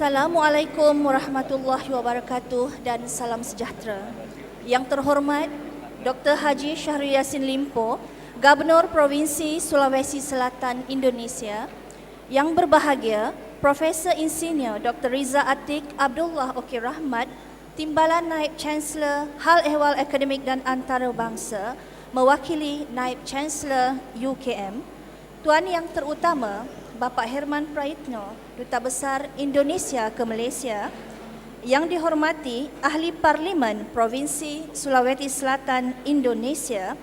Assalamualaikum warahmatullahi wabarakatuh dan salam sejahtera. Yang terhormat Dr. Haji Syahrul Yassin Limpo, Gubernur Provinsi Sulawesi Selatan Indonesia. Yang berbahagia Profesor Insinyur Dr. Riza Atiq Abdullah Oki Rahmat, Timbalan Naib Chancellor Hal Ehwal Akademik dan Antarabangsa, mewakili Naib Chancellor UKM. Tuan yang terutama, Bapak Herman Praitno, Duta Besar Indonesia ke Malaysia. Yang dihormati Ahli Parlimen Provinsi Sulawesi Selatan Indonesia,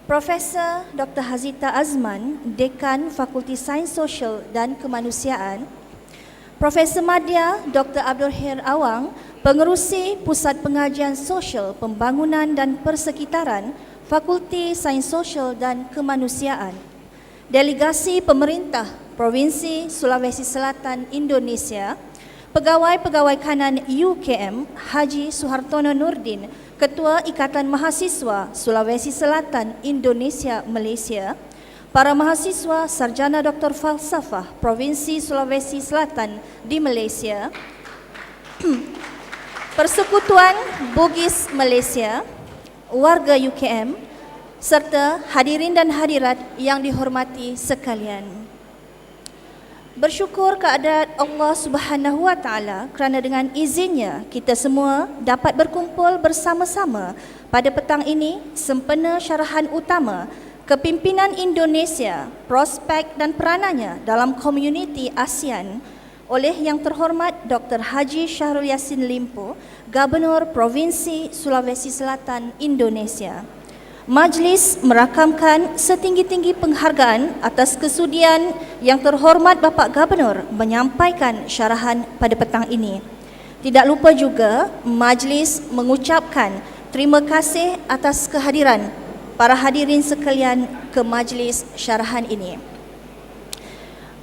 Profesor Dr. Hazita Azman, Dekan Fakulti Sains Sosial dan Kemanusiaan, Profesor Madya Dr. Abdul Khair Awang, Pengerusi Pusat Pengajian Sosial, Pembangunan dan Persekitaran, Fakulti Sains Sosial dan Kemanusiaan, Delegasi Pemerintah Provinsi Sulawesi Selatan Indonesia, Pegawai-pegawai kanan UKM Haji Suhartono Nurdin, Ketua Ikatan Mahasiswa Sulawesi Selatan Indonesia Malaysia, para mahasiswa Sarjana Doktor Falsafah Provinsi Sulawesi Selatan di Malaysia, Persekutuan Bugis Malaysia, warga UKM, serta hadirin dan hadirat yang dihormati sekalian. Bersyukur kehadirat Allah Subhanahu Wa Taala kerana dengan izinnya kita semua dapat berkumpul bersama-sama pada petang ini sempena syarahan utama kepimpinan Indonesia, prospek dan peranannya dalam komuniti ASEAN oleh Yang Terhormat Dr. Haji Syahrul Yassin Limpo, Gubernur Provinsi Sulawesi Selatan Indonesia. Majlis merakamkan setinggi-tinggi penghargaan atas kesudian Yang Terhormat Bapak Gubernur menyampaikan syarahan pada petang ini. Tidak lupa juga majlis mengucapkan terima kasih atas kehadiran para hadirin sekalian ke majlis syarahan ini.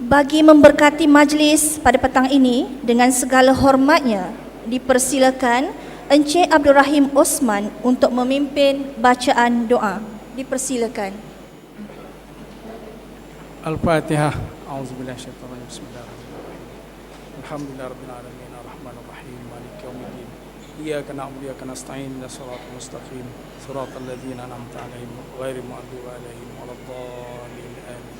Bagi memberkati majlis pada petang ini dengan segala hormatnya, dipersilakan Encik Abdul Rahim Osman untuk memimpin bacaan doa. Dipersilakan. Al-Fatihah. A'udzubillahi minasyaitonir rajim. Bismillahirrahmanirrahim. Alhamdulillahirabbil alamin arrahmanir rahim maliki yaumiddin. Iyyaka na'budu wa iyyaka nasta'in ihdinas siratal mustaqim siratal ladzina an'amta 'alaihim ghairil maghdubi 'alaihim waladdallin. Amin.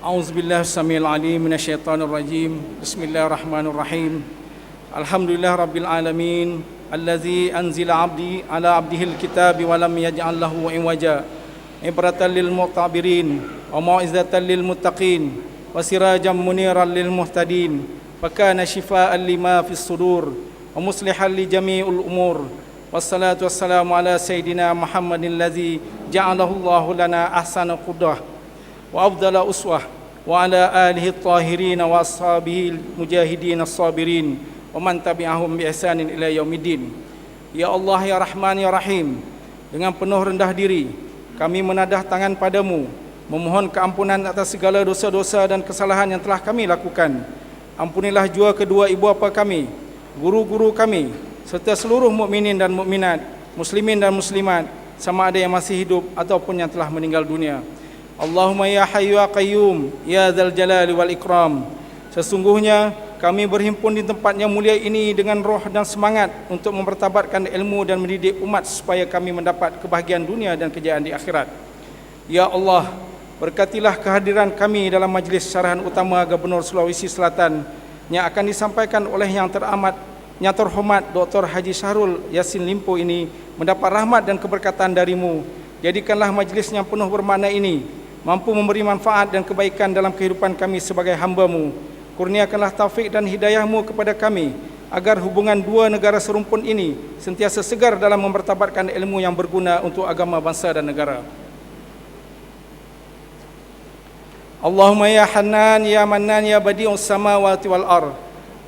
A'udzubillahi samil alim minasyaitonir rajim. Bismillahirrahmanirrahim. Alhamdulillah Rabbil Alamin Allazi anzila abdi ala abdihil kitab wa lam yaj'al lahu iwaja ibratan lil mu'tabirin wa mau'izatan lil muttaqin wa sirajan muniran lil muhtadin wa kana shifaa'an lima fis sudur wa muslihan li jami'ul umur wassalatu wassalamu ala sayyidina Muhammadin allazi ja'alahu Allahu lana ahsana qudwah wa afdala uswah wa ala alihi at-tahirin wa ashabihi al-mujahidin as-sabirin wa man tabi'ahum bi ihsanin ila yaumiddin. Ya Allah, ya Rahman, ya Rahim, dengan penuh rendah diri kami menadah tangan padamu, memohon keampunan atas segala dosa-dosa dan kesalahan yang telah kami lakukan. Ampunilah jua kedua ibu bapa kami, guru-guru kami, serta seluruh mukminin dan mukminat, muslimin dan muslimat, sama ada yang masih hidup ataupun yang telah meninggal dunia. Allahumma ya hayyu ya qayyum ya dzal jalali wal ikram. Sesungguhnya kami berhimpun di tempat yang mulia ini dengan roh dan semangat untuk mempertabatkan ilmu dan mendidik umat supaya kami mendapat kebahagiaan dunia dan kejayaan di akhirat. Ya Allah, berkatilah kehadiran kami dalam majlis syarahan utama Gubernur Sulawesi Selatan yang akan disampaikan oleh Yang Terhormat Dr. Haji Syahrul Yassin Limpo ini mendapat rahmat dan keberkatan darimu. Jadikanlah majlis yang penuh bermakna ini mampu memberi manfaat dan kebaikan dalam kehidupan kami sebagai hamba-Mu. Kurniakanlah taufik dan hidayah-Mu kepada kami agar hubungan dua negara serumpun ini sentiasa segar dalam mempertabatkan ilmu yang berguna untuk agama, bangsa dan negara. Allahumma ya Hannan ya Mannan ya Badi'us samawati wal ard.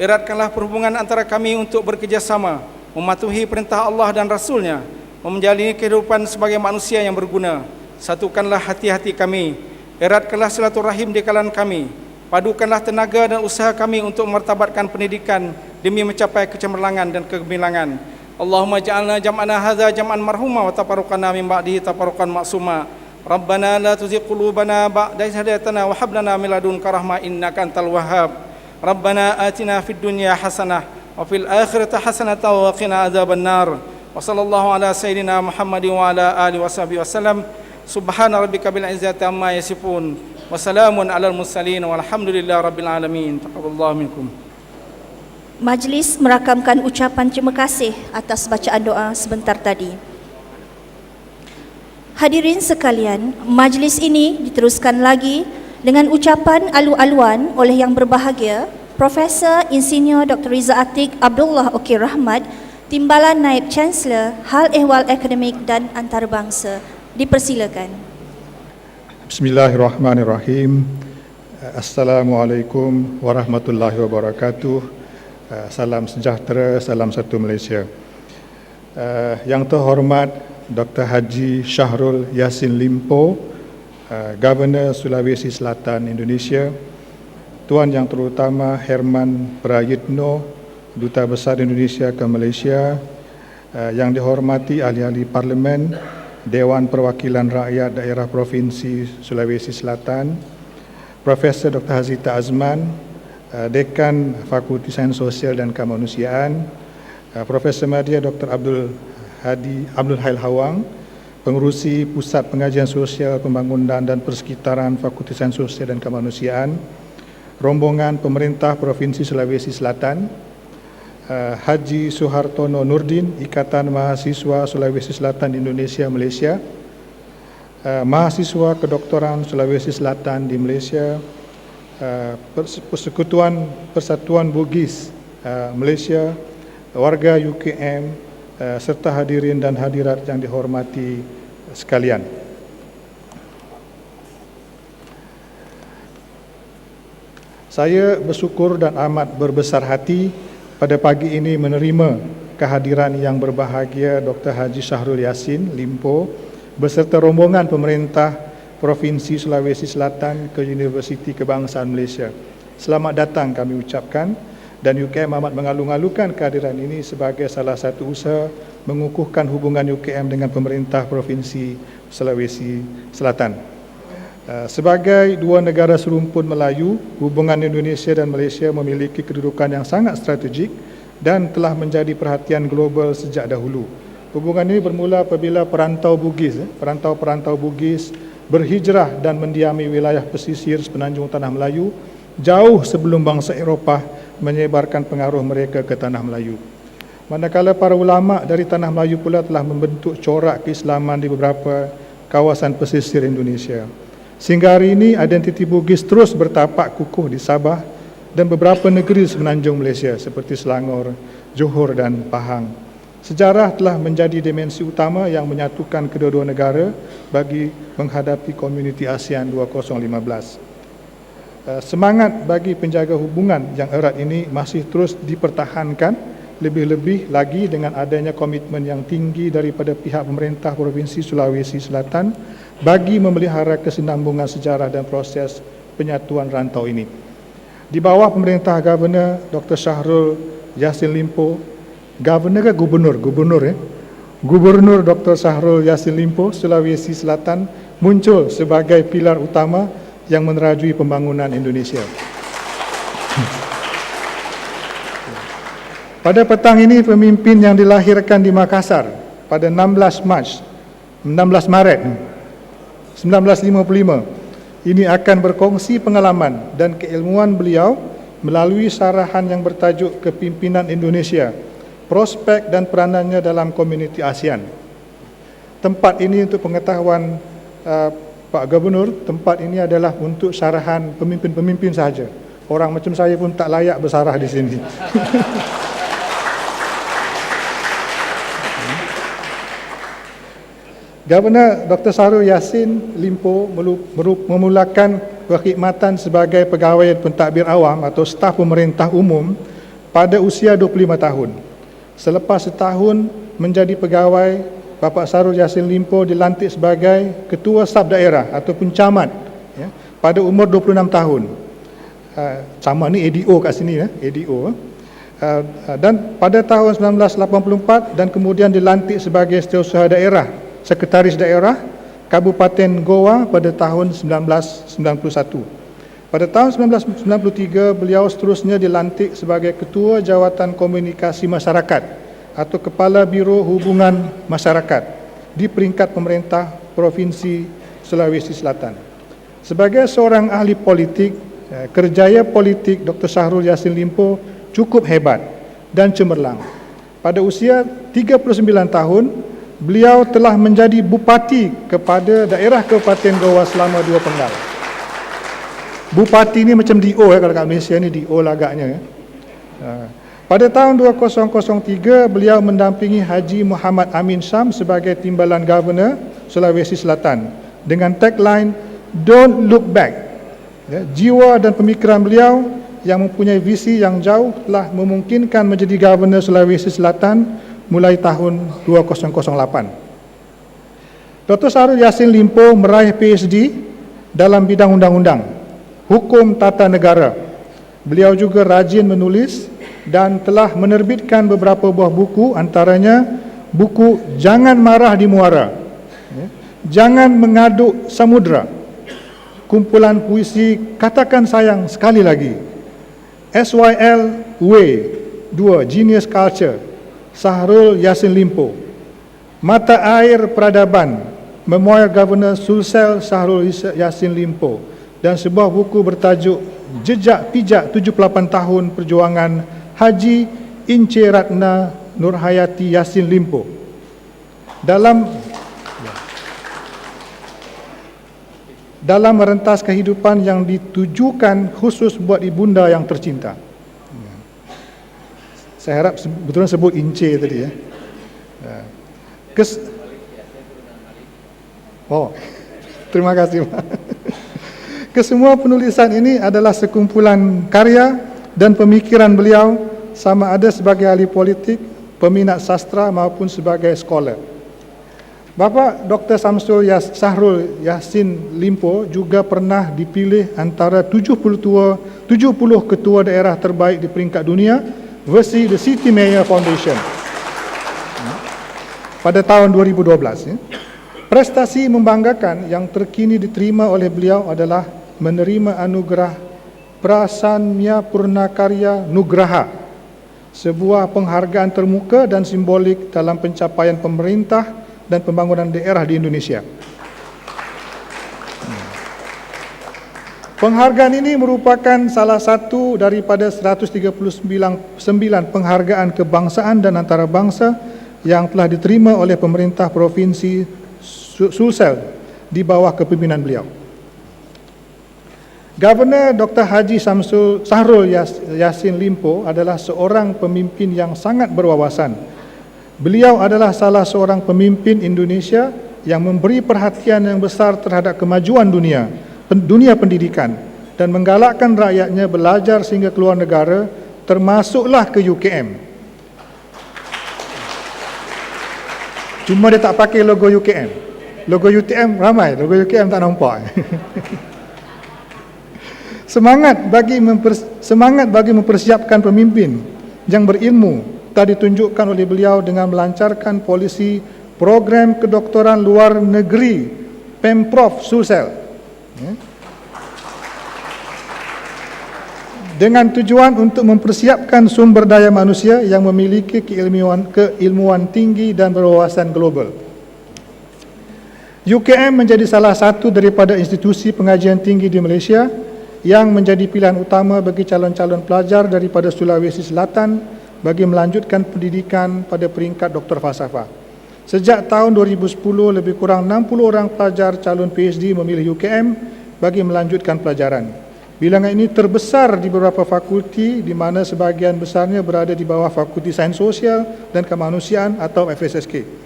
Eratkanlah perhubungan antara kami untuk bekerjasama, mematuhi perintah Allah dan Rasul-Nya, menjalani kehidupan sebagai manusia yang berguna. Satukanlah hati-hati kami, eratkanlah silaturahim di kalangan kami. Padukanlah tenaga dan usaha kami untuk memartabatkan pendidikan demi mencapai kecemerlangan dan kegemilangan. Allahumma ja'alna jam'ana hadza jam'an marhuma wa tafarruqana min ba'dihi tafarruqan ma'suma. Rabbana la tuzigh qulubana ba'da idh hadaytana wa hab lana min ladunka rahmah innaka antal wahhab. ربنا آتنا في الدنيا حسنة وفي الآخرة حسنة وقنا عذاب النار وصلى الله على سيدنا محمد وعلى آله وصحبه وسلم سبحان ربك بالعزة عما يصفون وسلام على المرسلين والحمد لله رب العالمين تقبل الله منكم. Majlis merakamkan ucapan terima kasih atas bacaan doa sebentar tadi. Hadirin sekalian, majlis ini diteruskan lagi dengan ucapan alu-aluan oleh yang berbahagia Profesor Insinyur Dr. Riza Atiq Abdullah Okey Rahmat, Timbalan Naib Chancellor Hal Ehwal Akademik dan Antarabangsa. Dipersilakan. Bismillahirrahmanirrahim. Assalamualaikum warahmatullahi wabarakatuh. Salam sejahtera, salam satu Malaysia. Yang terhormat Dr. Haji Syahrul Yassin Limpo, Governor Sulawesi Selatan Indonesia, Tuan Yang Terutama Herman Prayitno, Duta Besar Indonesia ke Malaysia, yang dihormati ahli-ahli Parlimen, Dewan Perwakilan Rakyat Daerah Provinsi Sulawesi Selatan, Profesor Dr. Hazita Azman, Dekan Fakulti Sains Sosial dan Kemanusiaan, Profesor Madya Dr. Abdul Hail Hawang, Pengerusi Pusat Pengajian Sosial Pembangunan dan Persekitaran Fakulti Sains Sosial dan Kemanusiaan, rombongan pemerintah Provinsi Sulawesi Selatan, Haji Suhartono Nurdin, Ikatan Mahasiswa Sulawesi Selatan Indonesia Malaysia, mahasiswa kedoktoran Sulawesi Selatan di Malaysia, Persekutuan Persatuan Bugis Malaysia, warga UKM, serta hadirin dan hadirat yang dihormati sekalian. Saya bersyukur dan amat berbesar hati pada pagi ini menerima kehadiran yang berbahagia Dr. Haji Syahrul Yassin Limpo beserta rombongan pemerintah Provinsi Sulawesi Selatan ke Universiti Kebangsaan Malaysia. Selamat datang kami ucapkan, dan UKM amat mengalu-alukan kehadiran ini sebagai salah satu usaha mengukuhkan hubungan UKM dengan pemerintah Provinsi Sulawesi Selatan. Sebagai dua negara serumpun Melayu, hubungan Indonesia dan Malaysia memiliki kedudukan yang sangat strategik dan telah menjadi perhatian global sejak dahulu. Hubungan ini bermula apabila perantau Bugis berhijrah dan mendiami wilayah pesisir semenanjung Tanah Melayu jauh sebelum bangsa Eropah menyebarkan pengaruh mereka ke Tanah Melayu. Manakala para ulama dari Tanah Melayu pula telah membentuk corak keislaman di beberapa kawasan pesisir Indonesia. Sehingga hari ini identiti Bugis terus bertapak kukuh di Sabah dan beberapa negeri semenanjung Malaysia seperti Selangor, Johor dan Pahang. Sejarah telah menjadi dimensi utama yang menyatukan kedua-dua negara bagi menghadapi komuniti ASEAN 2015. Semangat bagi penjaga hubungan yang erat ini masih terus dipertahankan, lebih-lebih lagi dengan adanya komitmen yang tinggi daripada pihak pemerintah Provinsi Sulawesi Selatan bagi memelihara kesinambungan sejarah dan proses penyatuan rantau ini. Di bawah pemerintah Governor Dr. Syahrul Yassin Limpo, Governor ke Gubernur? Gubernur Dr. Syahrul Yassin Limpo, Sulawesi Selatan muncul sebagai pilar utama yang menerajui pembangunan Indonesia. Pada petang ini, pemimpin yang dilahirkan di Makassar pada 16 Maret 1955 ini akan berkongsi pengalaman dan keilmuan beliau melalui syarahan yang bertajuk Kepimpinan Indonesia, Prospek dan Peranannya dalam Komuniti ASEAN. Tempat ini, untuk pengetahuan Pak Gubernur, tempat ini adalah untuk syarahan pemimpin-pemimpin sahaja. Orang macam saya pun tak layak bersarah di sini. Governor Dr. Syahrul Yassin Limpo memulakan perkhidmatan sebagai pegawai pentadbir awam atau staf pemerintah umum pada usia 25 tahun. Selepas setahun menjadi pegawai, Bapak Syahrul Yassin Limpo dilantik sebagai Ketua Sab Daerah ataupun Camat pada umur 26 tahun. Camat ni ADO kat sini, ADO. Dan pada tahun 1984 dan kemudian dilantik sebagai Setiausaha Daerah, Sekretaris Daerah Kabupaten Goa pada tahun 1991. Pada tahun 1993, beliau seterusnya dilantik sebagai Ketua Jawatan Komunikasi Masyarakat atau Kepala Biro Hubungan Masyarakat di peringkat pemerintah Provinsi Sulawesi Selatan. Sebagai seorang ahli politik, kerjaya politik Dr. Syahrul Yassin Limpo cukup hebat dan cemerlang. Pada usia 39 tahun, beliau telah menjadi bupati kepada daerah Kabupaten Goa selama 2 penggal. Bupati ni macam DO kalau kat Malaysia ni DO lagaknya. Pada tahun 2003, beliau mendampingi Haji Muhammad Amin Syam sebagai Timbalan Governor Sulawesi Selatan dengan tagline Don't Look Back. Jiwa dan pemikiran beliau yang mempunyai visi yang jauh telah memungkinkan menjadi Governor Sulawesi Selatan mulai tahun 2008. Dr. Syahrul Yassin Limpo meraih PhD dalam bidang undang-undang, hukum tata negara. Beliau juga rajin menulis dan telah menerbitkan beberapa buah buku, antaranya buku Jangan Marah di Muara, Jangan Mengaduk Samudra, kumpulan puisi Katakan Sayang Sekali Lagi, SYL Way 2 Genius Culture, Syahrul Yassin Limpo, Mata Air Peradaban, Memoir Governor Sulsel Syahrul Yassin Limpo, dan sebuah buku bertajuk Jejak Pijak 78 Tahun Perjuangan Haji Ince Ratna Nurhayati Yassin Limpo. Dalam merentas kehidupan yang ditujukan khusus buat ibunda yang tercinta. Saya harap betul sebut Ince tadi ya. Terima kasih Pak. Kesemua penulisan ini adalah sekumpulan karya dan pemikiran beliau, sama ada sebagai ahli politik, peminat sastra maupun sebagai scholar. Bapa Dr. Syahrul Yassin Limpo juga pernah dipilih antara 70 ketua daerah terbaik di peringkat dunia versi The City Mayor Foundation pada tahun 2012. Prestasi membanggakan yang terkini diterima oleh beliau adalah menerima anugerah Prasamya Purnakarya Nugraha, sebuah penghargaan termuka dan simbolik dalam pencapaian pemerintah dan pembangunan daerah di Indonesia. Penghargaan ini merupakan salah satu daripada 139 penghargaan kebangsaan dan antarabangsa yang telah diterima oleh pemerintah Provinsi Sulsel di bawah kepimpinan beliau. Governor Dr. Haji Syahrul Yassin Limpo adalah seorang pemimpin yang sangat berwawasan. Beliau adalah salah seorang pemimpin Indonesia yang memberi perhatian yang besar terhadap kemajuan dunia pendidikan dan menggalakkan rakyatnya belajar sehingga keluar negara, termasuklah ke UKM. Cuma dia tak pakai logo UKM. Logo UTM ramai, logo UKM tak nampak. Semangat bagi mempersiapkan pemimpin yang berilmu telah ditunjukkan oleh beliau dengan melancarkan polisi program kedoktoran luar negeri Pemprov Sulsel dengan tujuan untuk mempersiapkan sumber daya manusia yang memiliki keilmuan tinggi dan berwawasan global. UKM menjadi salah satu daripada institusi pengajian tinggi di Malaysia yang menjadi pilihan utama bagi calon-calon pelajar daripada Sulawesi Selatan bagi melanjutkan pendidikan pada peringkat doktor falsafah. Sejak tahun 2010, lebih kurang 60 orang pelajar calon PhD memilih UKM bagi melanjutkan pelajaran. Bilangan ini terbesar di beberapa fakulti di mana sebahagian besarnya berada di bawah Fakulti Sains Sosial dan Kemanusiaan atau FSSK.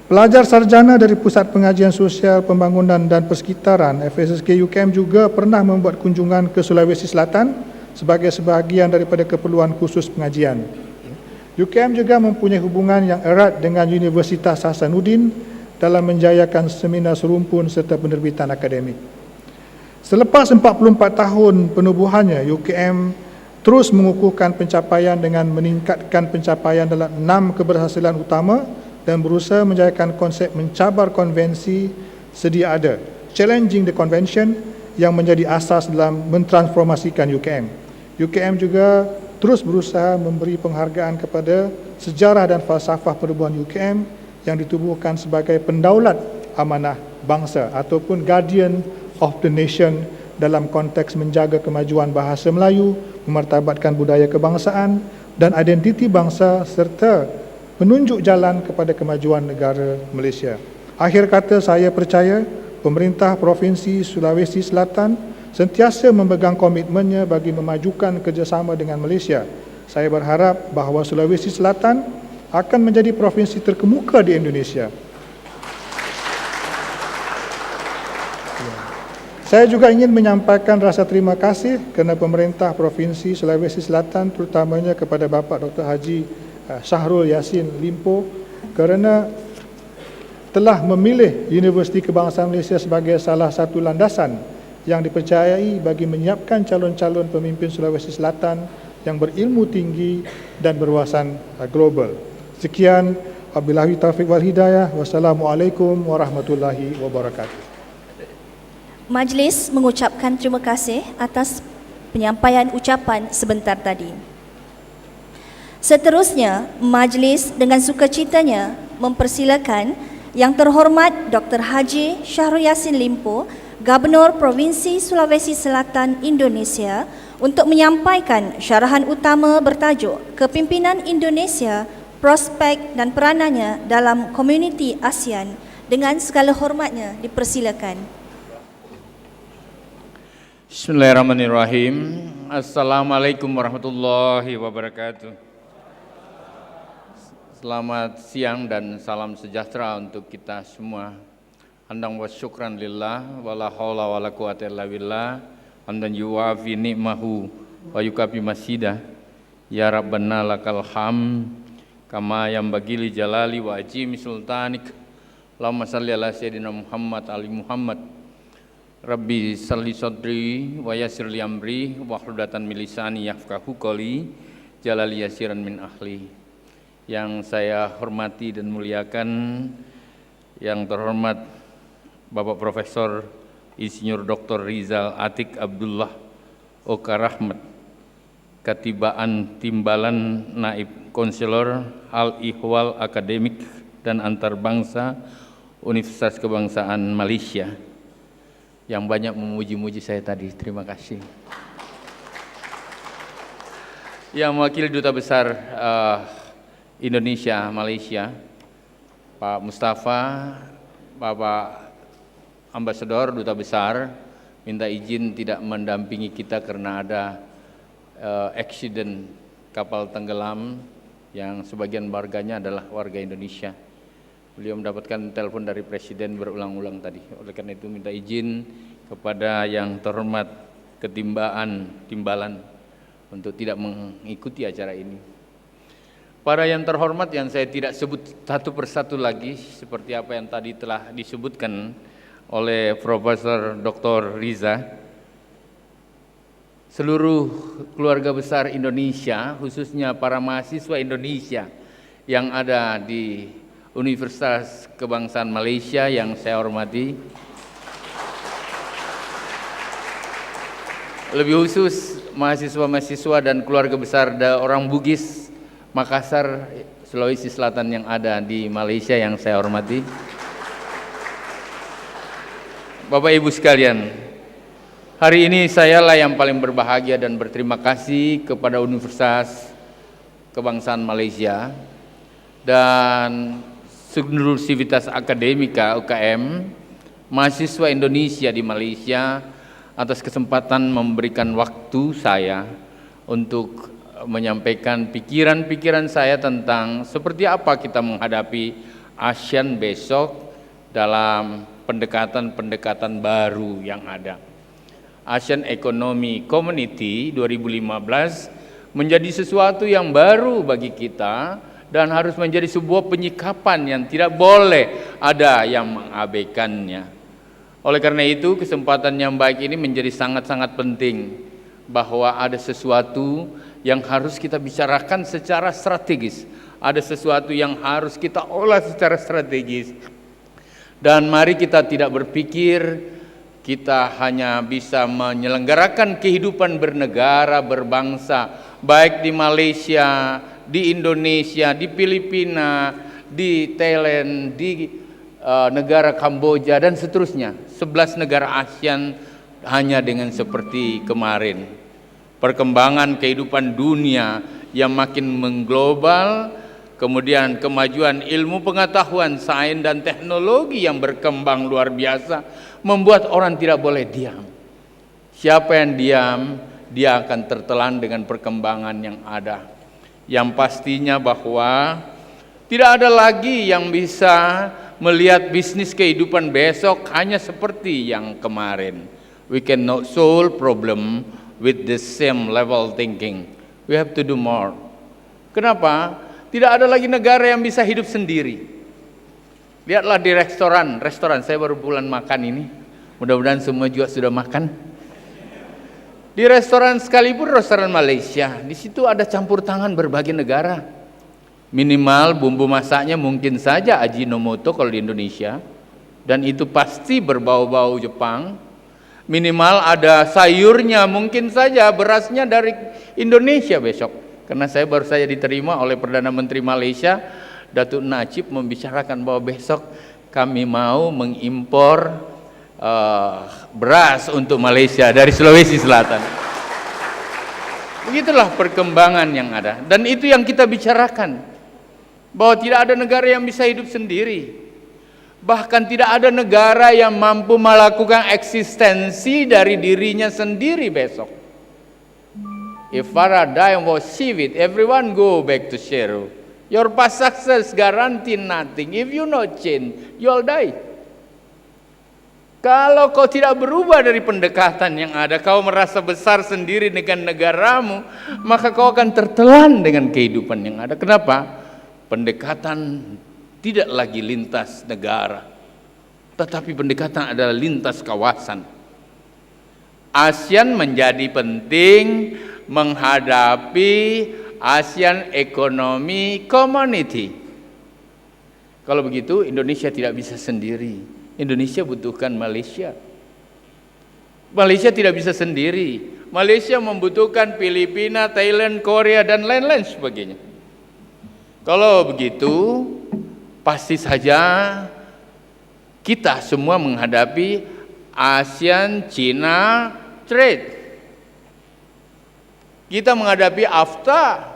Pelajar sarjana dari Pusat Pengajian Sosial, Pembangunan dan Persekitaran FSSK UKM juga pernah membuat kunjungan ke Sulawesi Selatan sebagai sebahagian daripada keperluan khusus pengajian. UKM juga mempunyai hubungan yang erat dengan Universitas Hasanuddin dalam menjayakan seminar serumpun serta penerbitan akademik. Selepas 44 tahun penubuhannya, UKM terus mengukuhkan pencapaian dengan meningkatkan pencapaian dalam 6 keberhasilan utama dan berusaha menjayakan konsep mencabar konvensi sedia ada, challenging the convention, yang menjadi asas dalam mentransformasikan UKM. UKM juga terus berusaha memberi penghargaan kepada sejarah dan falsafah perubahan UKM yang ditubuhkan sebagai pendaulat amanah bangsa ataupun guardian of the nation dalam konteks menjaga kemajuan bahasa Melayu, memartabatkan budaya kebangsaan dan identiti bangsa serta menunjuk jalan kepada kemajuan negara Malaysia. Akhir kata, saya percaya pemerintah Provinsi Sulawesi Selatan sentiasa memegang komitmennya bagi memajukan kerjasama dengan Malaysia. Saya berharap bahawa Sulawesi Selatan akan menjadi provinsi terkemuka di Indonesia. Saya juga ingin menyampaikan rasa terima kasih kerana pemerintah Provinsi Sulawesi Selatan, terutamanya kepada Bapak Dr. Haji Syahrul Yassin Limpo, kerana telah memilih Universiti Kebangsaan Malaysia sebagai salah satu landasan yang dipercayai bagi menyiapkan calon-calon pemimpin Sulawesi Selatan yang berilmu tinggi dan berwawasan global. Sekian, wabillahi taufiq wal hidayah. Wassalamualaikum warahmatullahi wabarakatuh. Majlis mengucapkan terima kasih atas penyampaian ucapan sebentar tadi. Seterusnya, majlis dengan sukacitanya mempersilakan Yang Terhormat Dr. Haji Syahrul Yassin Limpo, Gubernur Provinsi Sulawesi Selatan Indonesia, untuk menyampaikan syarahan utama bertajuk Kepimpinan Indonesia, Prospek dan Peranannya dalam Komuniti ASEAN. Dengan segala hormatnya, dipersilakan. Bismillahirrahmanirrahim. Assalamualaikum warahmatullahi wabarakatuh. Selamat siang dan salam sejahtera untuk kita semua. Handang wa syukran lillah wala haula wala quwata illa billah. Hamdan yuwafi ni'mahu wa yukafi masidah. Ya Rabbana lakal ham kama yanbaghi li jalali wa ajimi sultanik. Allahumma salli ala sayyidina Muhammad ali Muhammad. Rabbi salli sadri wa yassir li amri wa hludatan min lisani yafqahu qawli jalali yasiran min ahli. Yang saya hormati dan muliakan, yang terhormat Bapak Profesor Insinyur Dr. Rizal Atiq Abdullah Oka Rahmat, Katibaan Timbalan Naib Konselor Al-Ihwal Akademik dan Antarbangsa Universitas Kebangsaan Malaysia, yang banyak memuji-muji saya tadi, terima kasih. Yang mewakili Duta Besar Indonesia Malaysia, Pak Mustafa, Bapak Ambasador Duta Besar, minta izin tidak mendampingi kita karena ada accident kapal tenggelam yang sebagian warganya adalah warga Indonesia. Beliau mendapatkan telepon dari Presiden berulang-ulang tadi. Oleh karena itu minta izin kepada yang terhormat Timbalan untuk tidak mengikuti acara ini. Para yang terhormat yang saya tidak sebut satu persatu lagi, seperti apa yang tadi telah disebutkan oleh Profesor Dr. Riza, seluruh keluarga besar Indonesia, khususnya para mahasiswa Indonesia yang ada di Universitas Kebangsaan Malaysia yang saya hormati, lebih khusus mahasiswa-mahasiswa dan keluarga besar orang Bugis Makassar, Sulawesi Selatan yang ada di Malaysia yang saya hormati. Bapak Ibu sekalian, hari ini sayalah yang paling berbahagia dan berterima kasih kepada Universitas Kebangsaan Malaysia dan seluruh sivitas akademika UKM, mahasiswa Indonesia di Malaysia atas kesempatan memberikan waktu saya untuk menyampaikan pikiran-pikiran saya tentang seperti apa kita menghadapi ASEAN besok dalam pendekatan-pendekatan baru yang ada. ASEAN Economic Community 2015 menjadi sesuatu yang baru bagi kita dan harus menjadi sebuah penyikapan yang tidak boleh ada yang mengabaikannya. Oleh karena itu, kesempatan yang baik ini menjadi sangat-sangat penting, bahwa ada sesuatu yang harus kita bicarakan secara strategis, ada sesuatu yang harus kita olah secara strategis. Dan mari kita tidak berpikir kita hanya bisa menyelenggarakan kehidupan bernegara, berbangsa, baik di Malaysia, di Indonesia, di Filipina, di Thailand, di negara Kamboja dan seterusnya. 11 negara ASEAN hanya dengan seperti kemarin. Perkembangan kehidupan dunia yang makin mengglobal, kemudian kemajuan ilmu pengetahuan, sains dan teknologi yang berkembang luar biasa membuat orang tidak boleh diam. Siapa yang diam, dia akan tertelan dengan perkembangan yang ada. Yang pastinya bahwa tidak ada lagi yang bisa melihat bisnis kehidupan besok hanya seperti yang kemarin. We cannot solve problem with the same level thinking. We have to do more. Kenapa? Tidak ada lagi negara yang bisa hidup sendiri. Lihatlah di restoran saya baru bulan makan ini. Mudah-mudahan semua juga sudah makan. Di restoran sekalipun restoran Malaysia, di situ ada campur tangan berbagai negara. Minimal bumbu masaknya mungkin saja Ajinomoto kalau di Indonesia, dan itu pasti berbau-bau Jepang. Minimal ada sayurnya mungkin saja berasnya dari Indonesia besok. Karena saya baru saja diterima oleh Perdana Menteri Malaysia, Datuk Najib, membicarakan bahwa besok kami mau mengimpor beras untuk Malaysia dari Sulawesi Selatan. Begitulah perkembangan yang ada, dan itu yang kita bicarakan, bahwa tidak ada negara yang bisa hidup sendiri. Bahkan tidak ada negara yang mampu melakukan eksistensi dari dirinya sendiri besok. If paradigm was shift, everyone go back to zero. Your past success guarantee nothing. If you not change, you'll die. Kalau kau tidak berubah dari pendekatan yang ada, kau merasa besar sendiri dengan negaramu, maka kau akan tertelan dengan kehidupan yang ada. Kenapa? Pendekatan tidak lagi lintas negara, tetapi pendekatan adalah lintas kawasan. ASEAN menjadi penting menghadapi ASEAN Economic Community. Kalau begitu Indonesia tidak bisa sendiri. Indonesia butuhkan Malaysia. Malaysia tidak bisa sendiri. Malaysia membutuhkan Filipina, Thailand, Korea dan lain-lain sebagainya. Kalau begitu pasti saja kita semua menghadapi ASEAN China trade. Kita menghadapi AFTA.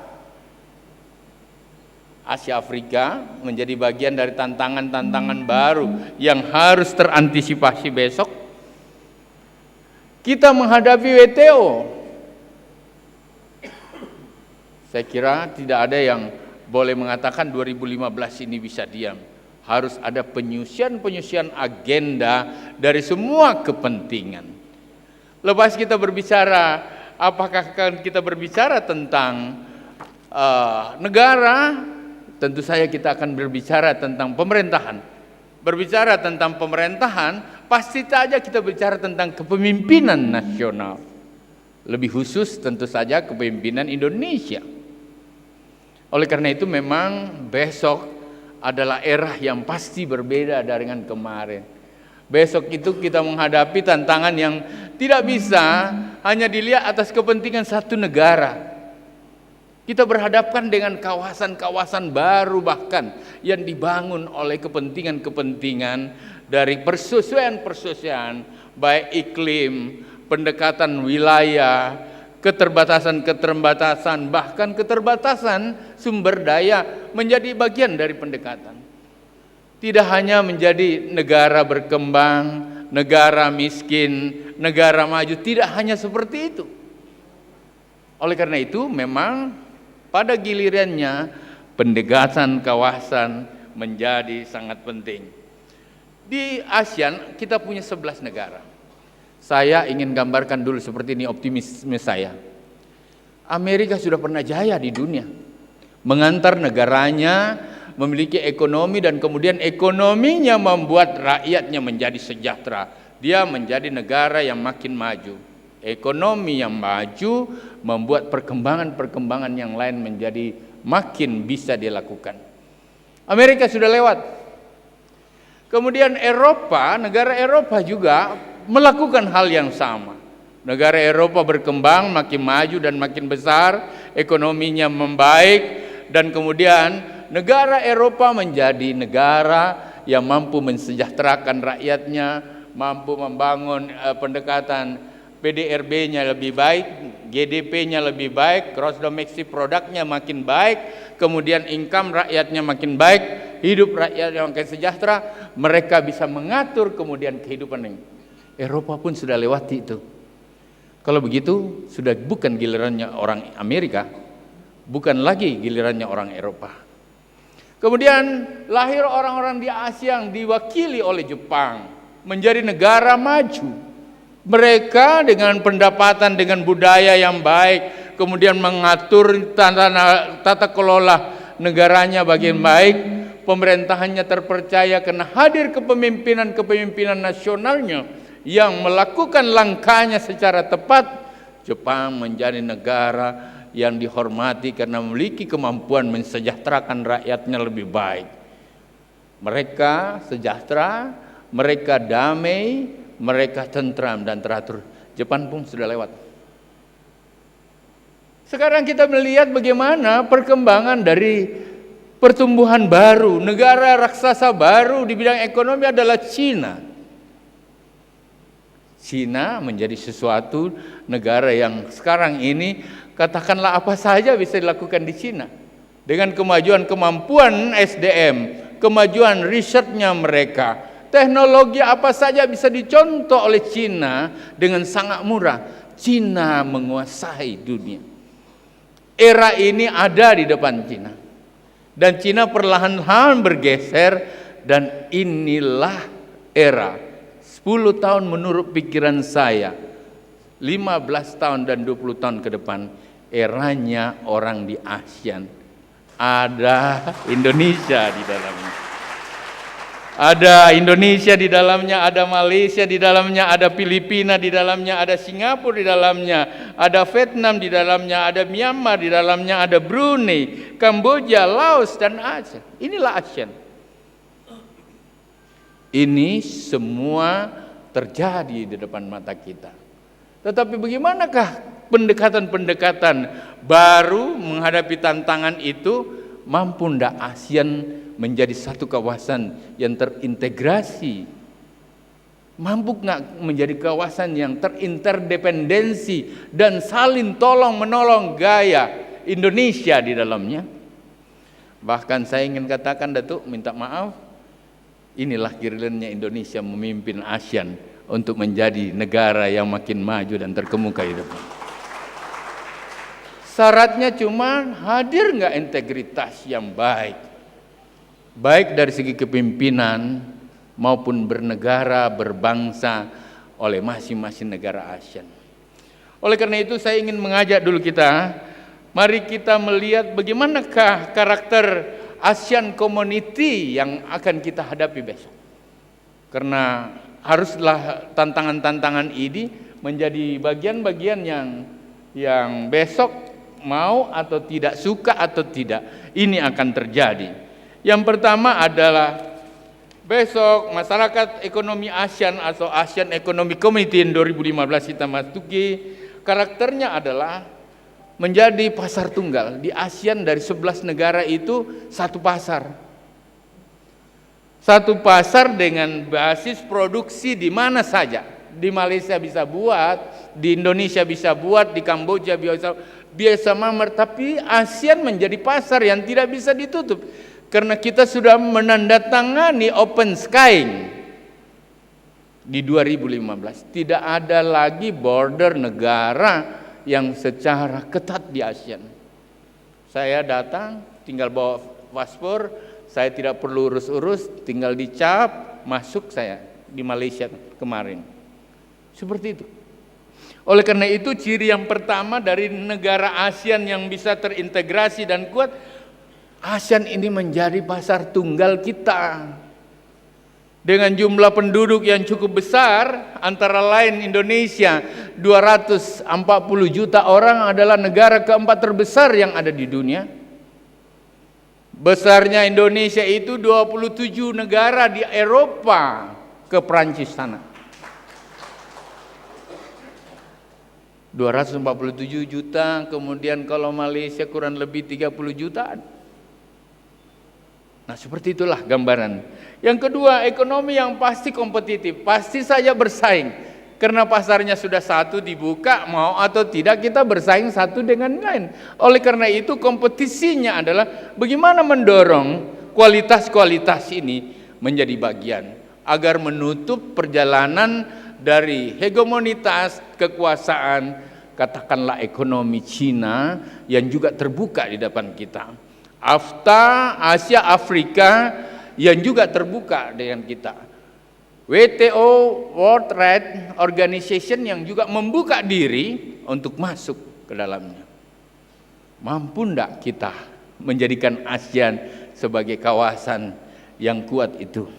Asia Afrika menjadi bagian dari tantangan-tantangan baru yang harus terantisipasi besok. Kita menghadapi WTO. Saya kira tidak ada yang boleh mengatakan 2015 ini bisa diam. Harus ada penyusian agenda dari semua kepentingan. Lepas kita berbicara, apakah kita berbicara tentang negara? Tentu saja kita akan berbicara tentang pemerintahan. Berbicara tentang pemerintahan, pasti saja kita bicara tentang kepemimpinan nasional. Lebih khusus tentu saja kepemimpinan Indonesia. Oleh karena itu memang besok adalah era yang pasti berbeda dengan kemarin. Besok itu kita menghadapi tantangan yang tidak bisa hanya dilihat atas kepentingan satu negara. Kita berhadapkan dengan kawasan-kawasan baru bahkan yang dibangun oleh kepentingan-kepentingan dari persesuaian baik iklim, pendekatan wilayah, keterbatasan, bahkan keterbatasan sumber daya menjadi bagian dari pendekatan. Tidak hanya menjadi negara berkembang, negara miskin, negara maju, tidak hanya seperti itu. Oleh karena itu memang pada gilirannya pendekatan kawasan menjadi sangat penting. Di ASEAN kita punya 11 negara. Saya ingin gambarkan dulu seperti ini optimisme saya. Amerika sudah pernah jaya di dunia, mengantar negaranya memiliki ekonomi dan kemudian ekonominya membuat rakyatnya menjadi sejahtera. Dia menjadi negara yang makin maju. Ekonomi yang maju membuat perkembangan-perkembangan yang lain menjadi makin bisa dilakukan. Amerika sudah lewat. Kemudian Eropa, negara Eropa juga melakukan hal yang sama. Negara Eropa berkembang, makin maju dan makin besar, ekonominya membaik, dan kemudian negara Eropa menjadi negara yang mampu mensejahterakan rakyatnya, mampu membangun pendekatan PDRB-nya lebih baik, GDP-nya lebih baik, gross domestic product-nya makin baik, kemudian income rakyatnya makin baik, hidup rakyat yang makin sejahtera, mereka bisa mengatur kemudian kehidupan ini. Eropa pun sudah lewati itu. Kalau begitu, sudah bukan gilirannya orang Amerika, bukan lagi gilirannya orang Eropa. Kemudian lahir orang-orang di Asia yang diwakili oleh Jepang, menjadi negara maju. Mereka dengan pendapatan, dengan budaya yang baik, kemudian mengatur tata kelola negaranya bagian baik, pemerintahannya terpercaya karena hadir kepemimpinan nasionalnya yang melakukan langkahnya secara tepat. Jepang menjadi negara yang dihormati karena memiliki kemampuan mensejahterakan rakyatnya lebih baik. Mereka sejahtera, mereka damai, mereka tentram dan teratur. Jepang pun sudah lewat. Sekarang kita melihat bagaimana perkembangan dari pertumbuhan baru. Negara raksasa baru di bidang ekonomi adalah Cina. Cina menjadi sesuatu negara yang sekarang ini katakanlah apa saja bisa dilakukan di Cina. Dengan kemajuan kemampuan SDM, kemajuan risetnya mereka, teknologi apa saja bisa dicontoh oleh Cina dengan sangat murah. Cina menguasai dunia. Era ini ada di depan Cina. Dan Cina perlahan-lahan bergeser, dan inilah era 10 tahun menurut pikiran saya, 15 tahun dan 20 tahun ke depan, eranya orang di ASEAN. Ada Indonesia di dalamnya. Ada Indonesia di dalamnya, ada Malaysia di dalamnya, ada Filipina di dalamnya, ada Singapura di dalamnya, ada Vietnam di dalamnya, ada Myanmar di dalamnya, ada Brunei, Kamboja, Laos, dan Aceh. Inilah ASEAN. Ini semua terjadi di depan mata kita. Tetapi bagaimanakah pendekatan-pendekatan baru menghadapi tantangan itu? Mampu ndak ASEAN menjadi satu kawasan yang terintegrasi? Mampu nggak menjadi kawasan yang terinterdependensi dan saling tolong menolong gaya Indonesia di dalamnya? Bahkan saya ingin katakan, Datuk, minta maaf, inilah gilirannya Indonesia memimpin ASEAN untuk menjadi negara yang makin maju dan terkemuka di depan. Syaratnya cuma hadir nggak integritas yang baik, baik dari segi kepemimpinan maupun bernegara, berbangsa oleh masing-masing negara ASEAN. Oleh karena itu saya ingin mengajak dulu kita, mari kita melihat bagaimanakah karakter ASEAN Community yang akan kita hadapi besok. Karena haruslah tantangan-tantangan ini menjadi bagian-bagian yang besok mau atau tidak, suka atau tidak, ini akan terjadi. Yang pertama adalah besok masyarakat ekonomi ASEAN atau ASEAN Economic Community 2015 kita masuki, karakternya adalah menjadi pasar tunggal. Di ASEAN dari 11 negara itu satu pasar. Satu pasar dengan basis produksi di mana saja. Di Malaysia bisa buat, di Indonesia bisa buat, di Kamboja biasa mamar, tapi ASEAN menjadi pasar yang tidak bisa ditutup. Karena kita sudah menandatangani Open Sky di 2015. Tidak ada lagi border negara yang secara ketat di ASEAN. Saya datang, tinggal bawa paspor, saya tidak perlu urus-urus, tinggal dicap, masuk saya di Malaysia kemarin. Seperti itu. Oleh karena itu ciri yang pertama dari negara ASEAN yang bisa terintegrasi dan kuat, ASEAN ini menjadi pasar tunggal kita. Dengan jumlah penduduk yang cukup besar, antara lain Indonesia 240 juta orang, adalah negara keempat terbesar yang ada di dunia. Besarnya Indonesia itu 27 negara di Eropa ke Prancis sana. 247 juta, kemudian kalau Malaysia kurang lebih 30 jutaan. Nah, seperti itulah gambaran. Yang kedua, ekonomi yang pasti kompetitif, pasti saja bersaing. Karena pasarnya sudah satu dibuka, mau atau tidak kita bersaing satu dengan lain. Oleh karena itu kompetisinya adalah bagaimana mendorong kualitas-kualitas ini menjadi bagian agar menutup perjalanan dari hegemonitas kekuasaan, katakanlah ekonomi Cina yang juga terbuka di depan kita. AFTA, Asia Afrika yang juga terbuka dengan kita. WTO, World Trade Organization yang juga membuka diri untuk masuk ke dalamnya. Mampu enggak kita menjadikan ASEAN sebagai kawasan yang kuat itu?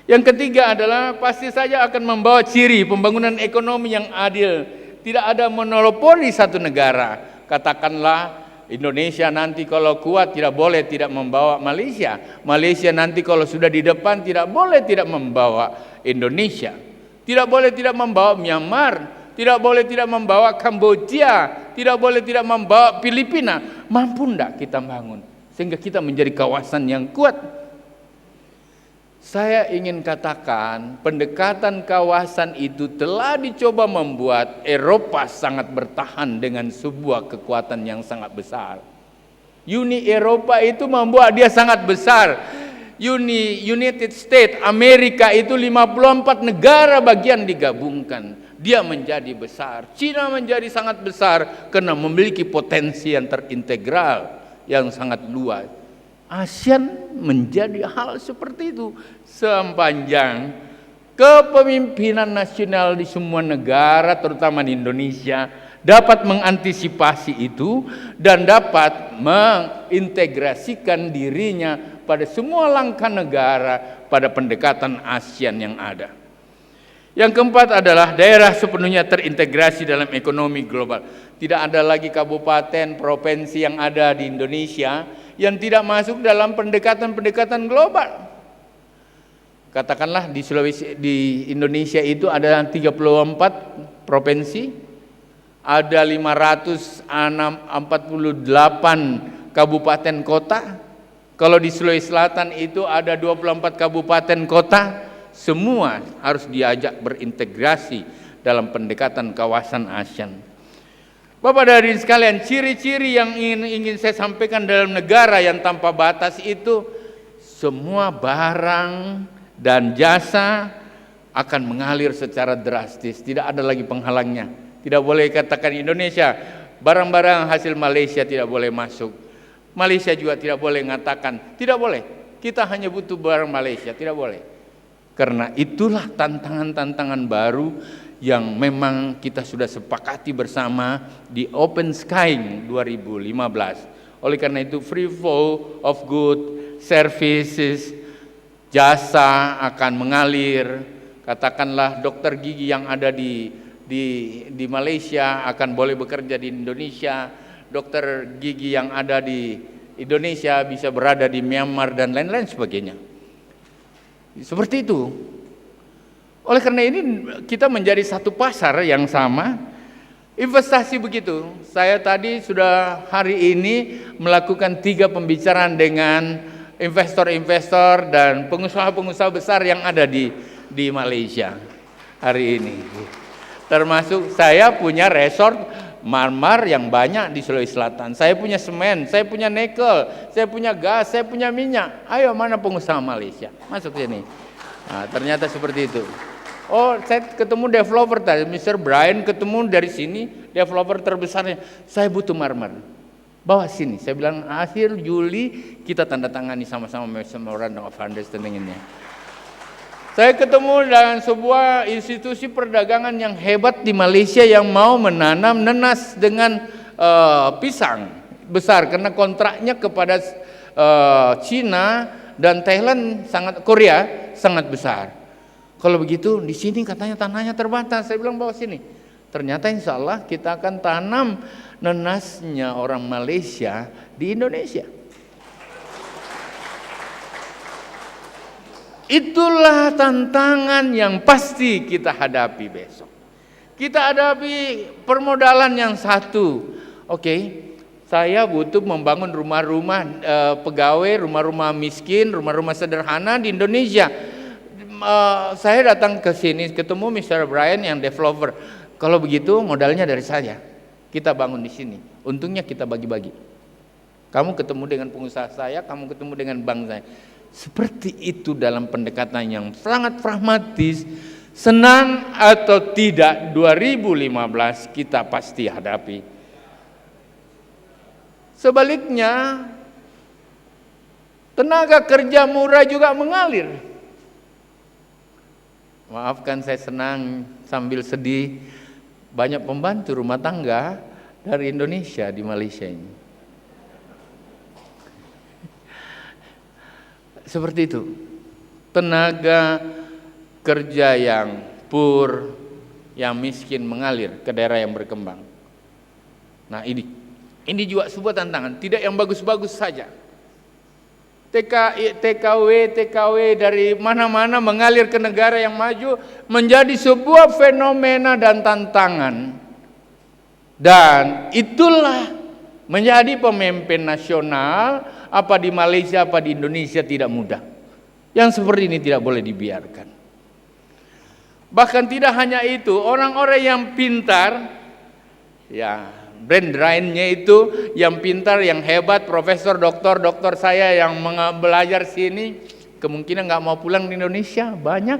Yang ketiga adalah pasti saja akan membawa ciri pembangunan ekonomi yang adil. Tidak ada monopoli satu negara. Katakanlah Indonesia nanti kalau kuat tidak boleh tidak membawa Malaysia. Malaysia nanti kalau sudah di depan tidak boleh tidak membawa Indonesia. Tidak boleh tidak membawa Myanmar. Tidak boleh tidak membawa Kamboja. Tidak boleh tidak membawa Filipina. Mampu enggak kita bangun sehingga kita menjadi kawasan yang kuat? Saya ingin katakan pendekatan kawasan itu telah dicoba membuat Eropa sangat bertahan dengan sebuah kekuatan yang sangat besar. Uni Eropa itu membuat dia sangat besar. United States Amerika itu 54 negara bagian digabungkan. Dia menjadi besar. Cina menjadi sangat besar karena memiliki potensi yang terintegral yang sangat luas. ASEAN menjadi hal seperti itu sepanjang kepemimpinan nasional di semua negara, terutama di Indonesia, dapat mengantisipasi itu dan dapat mengintegrasikan dirinya pada semua langkah negara pada pendekatan ASEAN yang ada. Yang keempat adalah daerah sepenuhnya terintegrasi dalam ekonomi global. Tidak ada lagi kabupaten, provinsi yang ada di Indonesia yang tidak masuk dalam pendekatan-pendekatan global. Katakanlah di Sulawesi, di Indonesia itu ada 34 provinsi, ada 548 kabupaten kota. Kalau di Sulawesi Selatan itu ada 24 kabupaten kota, semua harus diajak berintegrasi dalam pendekatan kawasan ASEAN. Bapak dan hadirin sekalian, ciri-ciri yang ingin saya sampaikan dalam negara yang tanpa batas itu, semua barang dan jasa akan mengalir secara drastis, tidak ada lagi penghalangnya. Tidak boleh katakan Indonesia, barang-barang hasil Malaysia tidak boleh masuk. Malaysia juga tidak boleh mengatakan, tidak boleh, kita hanya butuh barang Malaysia, tidak boleh. Karena itulah tantangan-tantangan baru yang memang kita sudah sepakati bersama di Open Sky 2015. Oleh karena itu free flow of good services, jasa akan mengalir. Katakanlah dokter gigi yang ada di Malaysia akan boleh bekerja di Indonesia, dokter gigi yang ada di Indonesia bisa berada di Myanmar dan lain-lain sebagainya. Seperti itu. Oleh karena ini kita menjadi satu pasar yang sama. Investasi begitu. Saya tadi sudah hari ini melakukan 3 pembicaraan dengan investor-investor dan pengusaha-pengusaha besar yang ada di Malaysia hari ini. Termasuk saya punya resort marmer yang banyak di Sulawesi Selatan. Saya punya semen, saya punya nikel, saya punya gas, saya punya minyak. Ayo mana pengusaha Malaysia? Masuk sini. Nah, ternyata seperti itu. Oh, saya ketemu developer tadi, Mr. Brian ketemu dari sini, developer terbesarnya. Saya butuh marmer. Bawa sini. Saya bilang akhir Juli kita tanda tangani sama-sama memorandum of understanding ini. Saya ketemu dengan sebuah institusi perdagangan yang hebat di Malaysia yang mau menanam nenas dengan pisang besar karena kontraknya kepada Cina dan Thailand Korea sangat besar. Kalau begitu di sini katanya tanahnya terbatas. Saya bilang bawa sini. Ternyata insya Allah kita akan tanam nenasnya orang Malaysia di Indonesia. Itulah tantangan yang pasti kita hadapi besok. Kita hadapi permodalan yang satu. Oke, saya butuh membangun rumah-rumah pegawai, rumah-rumah miskin, rumah-rumah sederhana di Indonesia. Saya datang ke sini ketemu Mr. Brian yang developer. Kalau begitu modalnya dari saya. Kita bangun di sini. Untungnya kita bagi-bagi. Kamu ketemu dengan pengusaha saya, kamu ketemu dengan bank saya. Seperti itu dalam pendekatan yang sangat pragmatis. Senang atau tidak 2015 kita pasti hadapi. Sebaliknya, tenaga kerja murah juga mengalir. Maafkan saya senang sambil sedih, banyak pembantu rumah tangga dari Indonesia di Malaysia ini. Seperti itu. Tenaga kerja yang poor, yang miskin mengalir ke daerah yang berkembang. Nah, ini juga sebuah tantangan, tidak yang bagus-bagus saja. TKW dari mana-mana mengalir ke negara yang maju menjadi sebuah fenomena dan tantangan. Dan itulah menjadi pemimpin nasional, apa di Malaysia, apa di Indonesia tidak mudah. Yang seperti ini tidak boleh dibiarkan. Bahkan tidak hanya itu, orang-orang yang pintar, ya brain drain-nya itu yang pintar, yang hebat, profesor, doktor saya yang belajar sini, kemungkinan nggak mau pulang di Indonesia, banyak.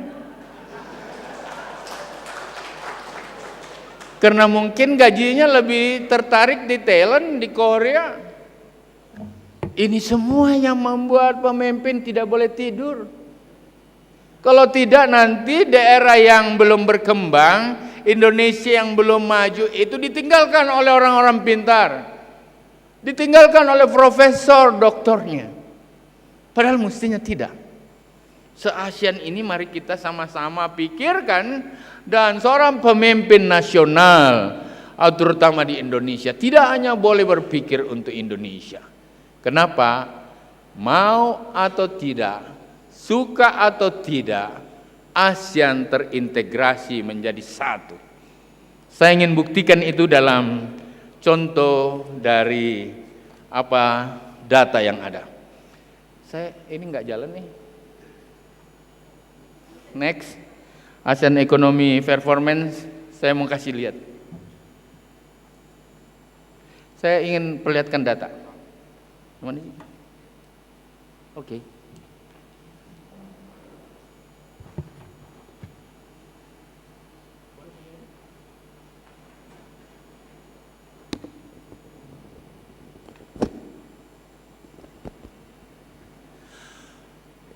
Karena mungkin gajinya lebih tertarik di Thailand, di Korea. Ini semua yang membuat pemimpin tidak boleh tidur. Kalau tidak nanti daerah yang belum berkembang, Indonesia yang belum maju itu ditinggalkan oleh orang-orang pintar. Ditinggalkan oleh profesor, doktornya. Padahal mestinya tidak. Se-ASEAN ini mari kita sama-sama pikirkan, dan seorang pemimpin nasional, terutama di Indonesia, tidak hanya boleh berpikir untuk Indonesia. Kenapa? Mau atau tidak, suka atau tidak, ASEAN terintegrasi menjadi satu. Saya ingin buktikan itu dalam contoh dari data yang ada. Saya ini nggak jalan nih. Next, ASEAN Economy Performance, saya mau kasih lihat. Saya ingin perlihatkan data. Mana sih? Oke.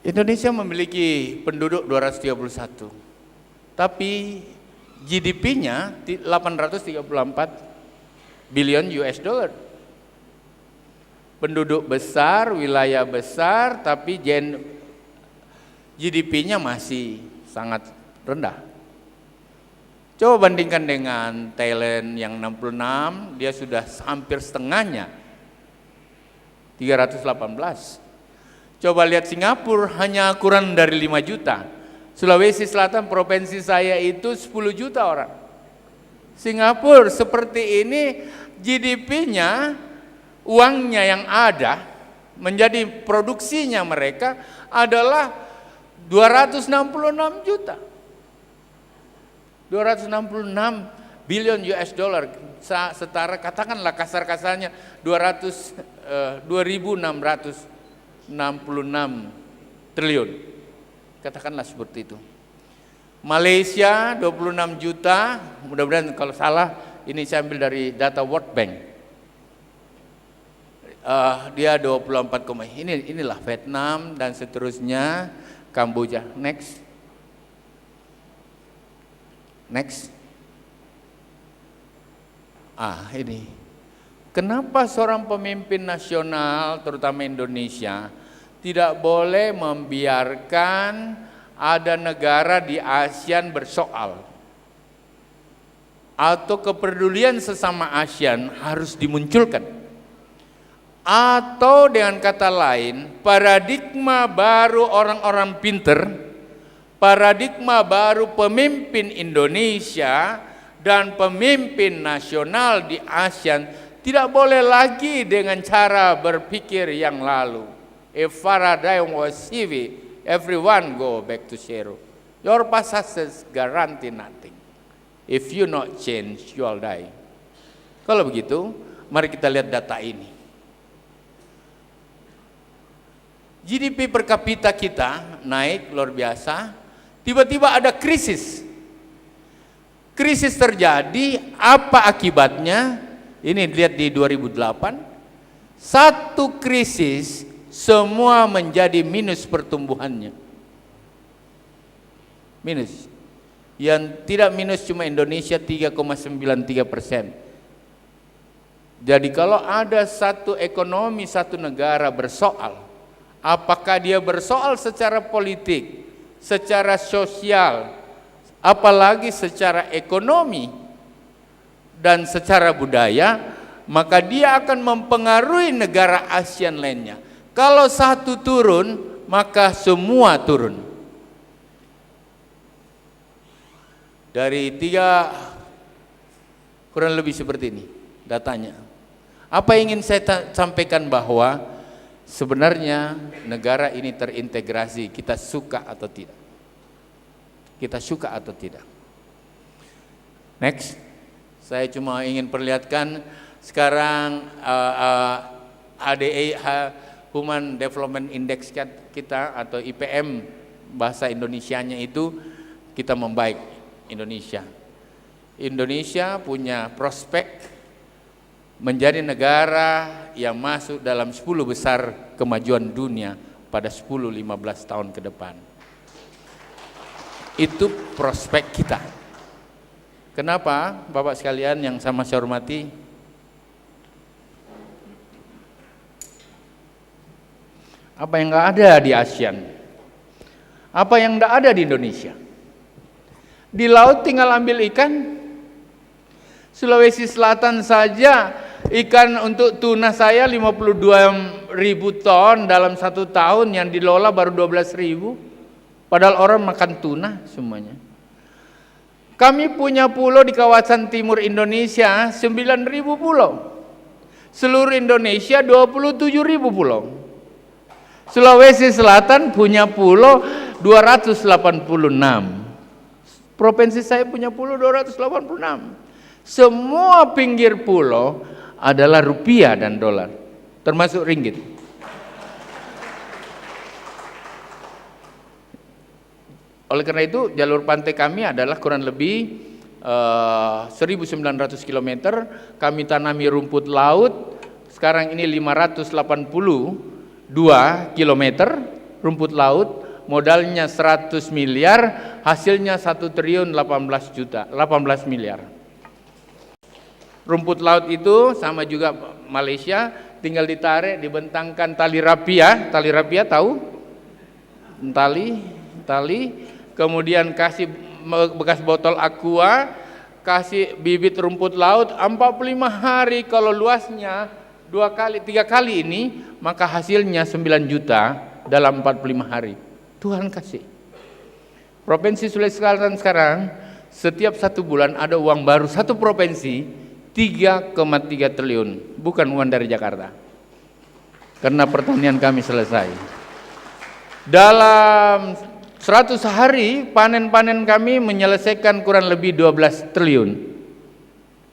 Indonesia memiliki penduduk 231, tapi GDP-nya 834 billion US dollar. Penduduk besar, wilayah besar, tapi GDP-nya masih sangat rendah. Coba bandingkan dengan Thailand yang 66, dia sudah hampir setengahnya, 318. Coba lihat Singapura, hanya kurang dari 5 juta. Sulawesi Selatan, provinsi saya itu 10 juta orang. Singapura seperti ini, GDP-nya, uangnya yang ada, menjadi produksinya mereka adalah 266 juta. 266 billion US dollar, setara katakanlah kasar-kasarnya 2.666 triliun. Katakanlah seperti itu. Malaysia 26 juta, mudah-mudahan kalau salah ini saya ambil dari data World Bank. Dia 24, inilah Vietnam dan seterusnya, Kamboja. Next. Ini. Kenapa seorang pemimpin nasional, terutama Indonesia, tidak boleh membiarkan ada negara di ASEAN bersoal? Atau kepedulian sesama ASEAN harus dimunculkan. Atau dengan kata lain, paradigma baru orang-orang pinter, paradigma baru pemimpin Indonesia dan pemimpin nasional di ASEAN tidak boleh lagi dengan cara berpikir yang lalu. If paradigm was CV, everyone go back to zero. Your past success guarantee nothing. If you not change, you will die. Kalau begitu, mari kita lihat data ini. GDP per kapita kita naik luar biasa, tiba-tiba ada krisis. Krisis terjadi, apa akibatnya? Ini lihat di 2008, satu krisis semua menjadi minus pertumbuhannya. Minus. Yang tidak minus cuma Indonesia 3,93%. Jadi kalau ada satu ekonomi satu negara bersoal, apakah dia bersoal secara politik, secara sosial, apalagi secara ekonomi dan secara budaya, maka dia akan mempengaruhi negara ASEAN lainnya. Kalau satu turun, maka semua turun. Dari tiga, kurang lebih seperti ini datanya. Apa yang ingin saya sampaikan bahwa sebenarnya negara ini terintegrasi, kita suka atau tidak. Kita suka atau tidak. Next, saya cuma ingin perlihatkan sekarang HDI, Human Development Index kita atau IPM bahasa Indonesianya itu kita membaik Indonesia. Indonesia punya prospek menjadi negara yang masuk dalam 10 besar kemajuan dunia pada 10-15 tahun ke depan. Itu prospek kita. Kenapa Bapak sekalian yang sama saya hormati? Apa yang enggak ada di ASEAN? Apa yang enggak ada di Indonesia? Di laut tinggal ambil ikan. Sulawesi Selatan saja ikan untuk tuna saya 52.000 ton dalam 1 tahun, yang dilola baru 12.000. Padahal orang makan tuna semuanya. Kami punya pulau di kawasan timur Indonesia 9.000 pulau. Seluruh Indonesia 27.000 pulau. Sulawesi Selatan punya pulau 286. Provinsi saya punya pulau 286. Semua pinggir pulau adalah rupiah dan dolar, termasuk ringgit. Oleh karena itu jalur pantai kami adalah kurang lebih 1.900 km. Kami tanami rumput laut, sekarang ini 582 km rumput laut, modalnya 100 miliar, hasilnya 1 triliun 18 miliar. Rumput laut itu sama juga Malaysia, tinggal ditarik, dibentangkan tali rapia. Tali rapia tahu? Tali, kemudian kasih bekas botol aqua, kasih bibit rumput laut 45 hari. Kalau luasnya 3 kali ini, maka hasilnya 9 juta dalam 45 hari. Tuhan kasih. Provinsi Sulawesi Selatan sekarang setiap 1 bulan ada uang baru satu provinsi 3,3 triliun, bukan uang dari Jakarta. Karena pertanian kami selesai. Dalam 100 hari panen-panen kami menyelesaikan kurang lebih 12 triliun.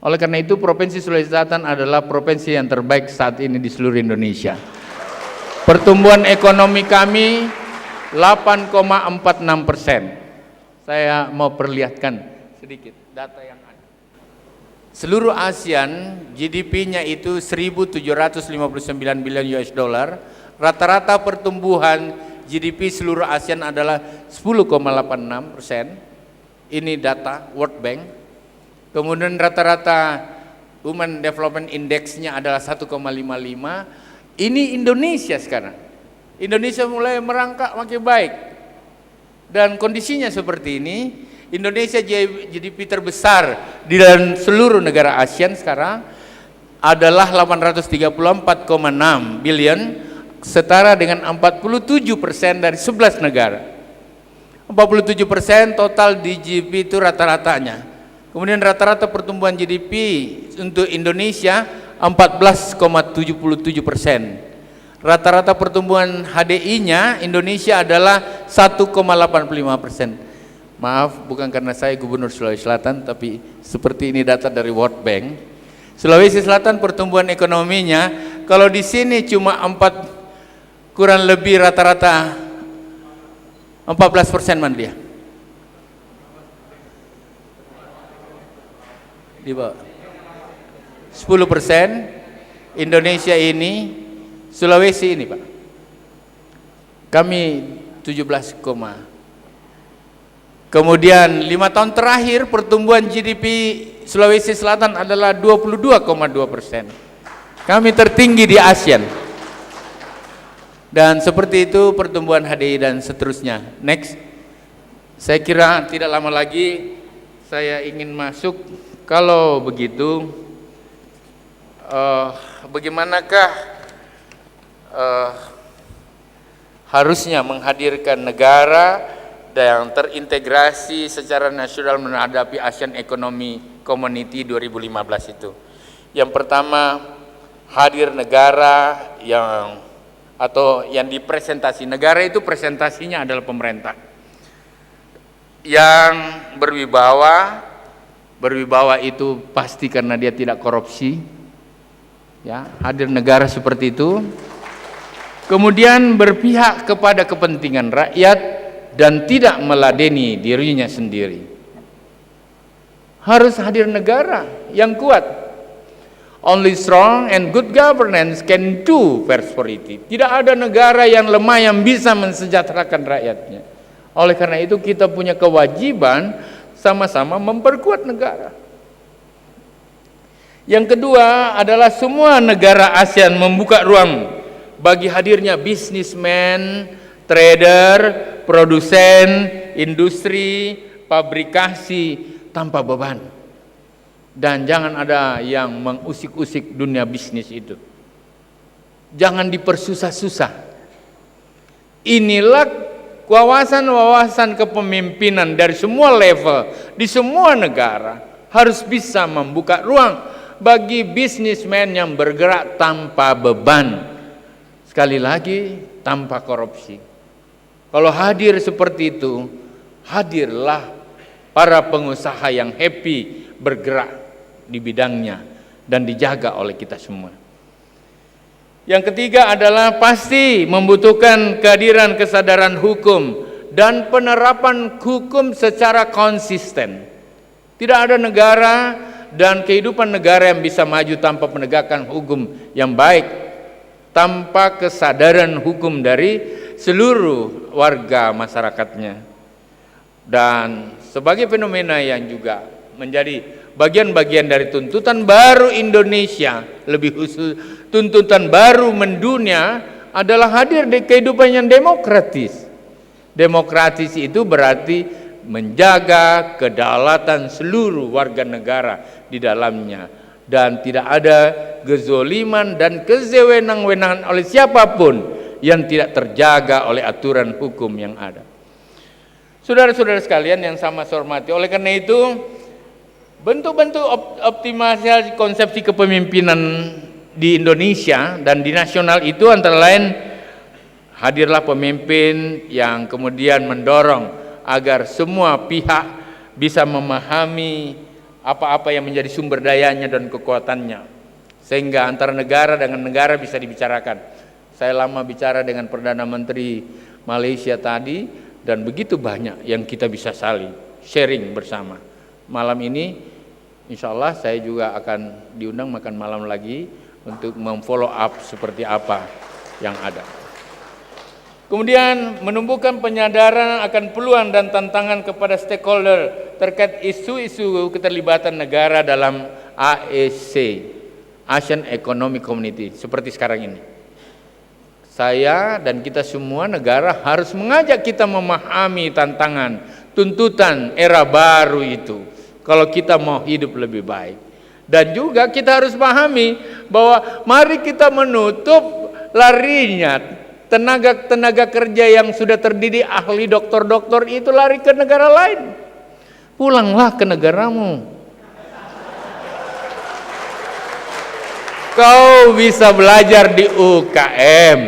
Oleh karena itu Provinsi Sulawesi Selatan adalah provinsi yang terbaik saat ini di seluruh Indonesia. Pertumbuhan ekonomi kami 8,46%. Saya mau perlihatkan sedikit data yang ada. Seluruh ASEAN GDP-nya itu 1.759 bilion US dollar. Rata-rata pertumbuhan GDP seluruh ASEAN adalah 10,86%. Ini data World Bank. Kemudian rata-rata Human Development Index-nya adalah 1,55. Ini Indonesia sekarang. Indonesia mulai merangkak makin baik. Dan kondisinya seperti ini. Indonesia GDP terbesar di dalam seluruh negara ASEAN sekarang adalah 834,6 billion, setara dengan 47% dari 11 negara. 47% total di GDP itu rata-ratanya. Kemudian rata-rata pertumbuhan GDP untuk Indonesia 14,77%. Rata-rata pertumbuhan HDI-nya Indonesia adalah 1,85%. Maaf, bukan karena saya Gubernur Sulawesi Selatan, tapi seperti ini data dari World Bank. Sulawesi Selatan pertumbuhan ekonominya, kalau di sini cuma kurang lebih rata-rata 14% man dia. Di bawah 10%. Indonesia ini, Sulawesi ini Pak, kami 17, kemudian 5 tahun terakhir pertumbuhan GDP Sulawesi Selatan adalah 22,2%. Kami tertinggi di ASEAN. Dan seperti itu pertumbuhan HDI dan seterusnya. Next. Saya kira tidak lama lagi saya ingin masuk. Kalau begitu, bagaimanakah harusnya menghadirkan negara yang terintegrasi secara nasional menghadapi ASEAN Economic Community 2015 itu? Yang pertama, hadir negara yang dipresentasi. Negara itu presentasinya adalah pemerintah yang berwibawa. Berwibawa itu pasti karena dia tidak korupsi, ya, hadir negara seperti itu. Kemudian berpihak kepada kepentingan rakyat dan tidak meladeni dirinya sendiri. Harus hadir negara yang kuat. Only strong and good governance can do prosperity. Tidak ada negara yang lemah yang bisa mensejahterakan rakyatnya. Oleh karena itu kita punya kewajiban sama-sama memperkuat negara. Yang kedua adalah semua negara ASEAN membuka ruang bagi hadirnya bisnismen, trader, produsen, industri, pabrikasi tanpa beban. Dan jangan ada yang mengusik-usik dunia bisnis itu. Jangan dipersusah-susah. Inilah wawasan-wawasan kepemimpinan dari semua level, di semua negara, harus bisa membuka ruang bagi bisnismen yang bergerak tanpa beban. Sekali lagi, tanpa korupsi. Kalau hadir seperti itu, hadirlah para pengusaha yang happy bergerak di bidangnya dan dijaga oleh kita semua. Yang ketiga adalah pasti membutuhkan kehadiran kesadaran hukum dan penerapan hukum secara konsisten. Tidak ada negara dan kehidupan negara yang bisa maju tanpa penegakan hukum yang baik, tanpa kesadaran hukum dari seluruh warga masyarakatnya. Dan sebagai fenomena yang juga menjadi bagian-bagian dari tuntutan baru Indonesia, lebih khusus tuntutan baru mendunia, adalah hadir di kehidupan yang demokratis. Demokratis itu berarti menjaga kedaulatan seluruh warga negara di dalamnya, dan tidak ada kezoliman dan kesewenang-wenangan oleh siapapun yang tidak terjaga oleh aturan hukum yang ada. Saudara-saudara sekalian yang sama saya hormati, oleh karena itu bentuk-bentuk optimalisasi konsepsi kepemimpinan di Indonesia dan di nasional itu antara lain hadirlah pemimpin yang kemudian mendorong agar semua pihak bisa memahami apa-apa yang menjadi sumber dayanya dan kekuatannya, sehingga antara negara dengan negara bisa dibicarakan. Saya lama bicara dengan Perdana Menteri Malaysia tadi, dan begitu banyak yang kita bisa saling sharing bersama. Malam ini insya Allah saya juga akan diundang makan malam lagi untuk memfollow up seperti apa yang ada. Kemudian menumbuhkan penyadaran akan peluang dan tantangan kepada stakeholder terkait isu-isu keterlibatan negara dalam AEC, ASEAN Economic Community, seperti sekarang ini. Saya dan kita semua negara harus mengajak kita memahami tantangan, tuntutan era baru itu, kalau kita mau hidup lebih baik. Dan juga kita harus pahami bahwa mari kita menutup larinya tenaga kerja yang sudah terdidik, ahli dokter-dokter itu lari ke negara lain. Pulanglah ke negaramu. Kau bisa belajar di UKM,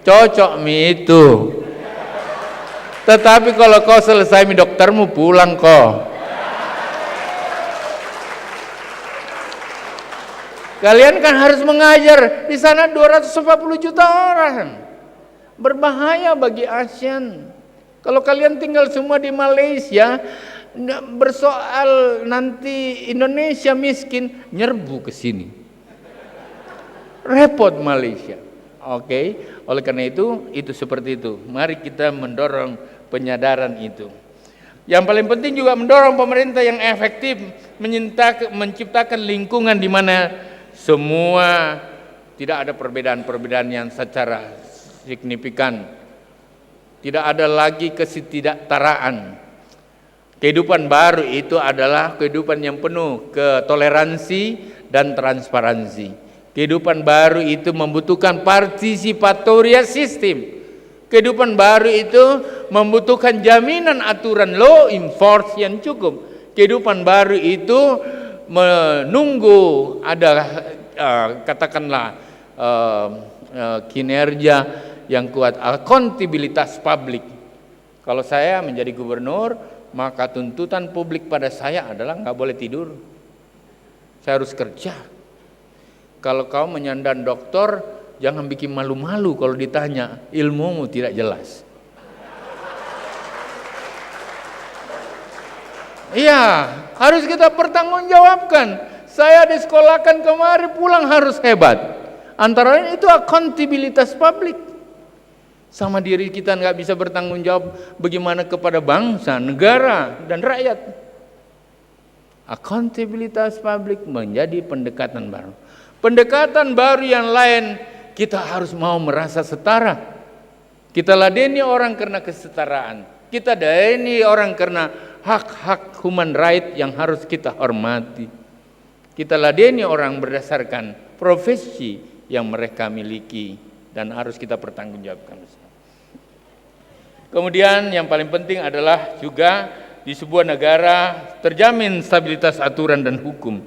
cocok mi itu. Tetapi kalau kau selesai mi doktermu pulang kau. Kalian kan harus mengajar di sana 240 juta orang. Berbahaya bagi ASEAN. Kalau kalian tinggal semua di Malaysia, bersoal nanti Indonesia miskin, nyerbu ke sini. Repot Malaysia. Oke, oleh karena itu seperti itu. Mari kita mendorong penyadaran itu. Yang paling penting juga mendorong pemerintah yang efektif menciptakan lingkungan di mana semua tidak ada perbedaan-perbedaan yang secara signifikan. Tidak ada lagi ketidaktaraan. Kehidupan baru itu adalah kehidupan yang penuh ketoleransi dan transparansi. Kehidupan baru itu membutuhkan participatory system. Kehidupan baru itu membutuhkan jaminan aturan law enforcement yang cukup. Kehidupan baru itu menunggu ada katakanlah kinerja yang kuat, akuntabilitas publik. Kalau saya menjadi gubernur, maka tuntutan publik pada saya adalah nggak boleh tidur. Saya harus kerja. Kalau kau menyandan doktor, jangan bikin malu-malu kalau ditanya, ilmumu tidak jelas. Iya, harus kita pertanggungjawabkan. Saya disekolahkan kemari, pulang harus hebat. Antara lain itu akuntabilitas publik. Sama diri kita nggak bisa bertanggung jawab bagaimana kepada bangsa, negara, dan rakyat. Akuntabilitas publik menjadi pendekatan baru. Pendekatan baru yang lain, kita harus mau merasa setara. Kita ladeni orang karena kesetaraan. Kita ladeni orang karena hak-hak human right yang harus kita hormati. Kita ladeni orang berdasarkan profesi yang mereka miliki dan harus kita pertanggungjawabkan. Kemudian yang paling penting adalah juga di sebuah negara terjamin stabilitas aturan dan hukum,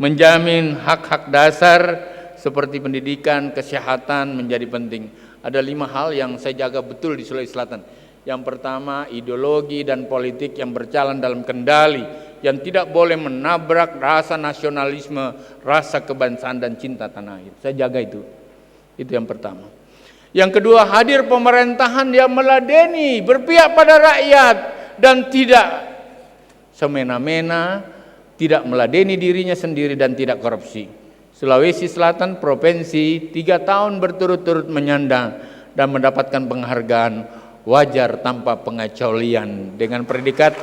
menjamin hak-hak dasar seperti pendidikan, kesehatan menjadi penting. Ada 5 hal yang saya jaga betul di Sulawesi Selatan. Yang pertama, ideologi dan politik yang berjalan dalam kendali, yang tidak boleh menabrak rasa nasionalisme, rasa kebangsaan dan cinta tanah air. Saya jaga itu. Itu yang pertama. Yang kedua, hadir pemerintahan yang meladeni, berpihak pada rakyat dan tidak semena-mena, tidak meladeni dirinya sendiri dan tidak korupsi. Sulawesi Selatan provinsi 3 tahun berturut-turut menyandang dan mendapatkan penghargaan wajar tanpa pengecualian dengan predikat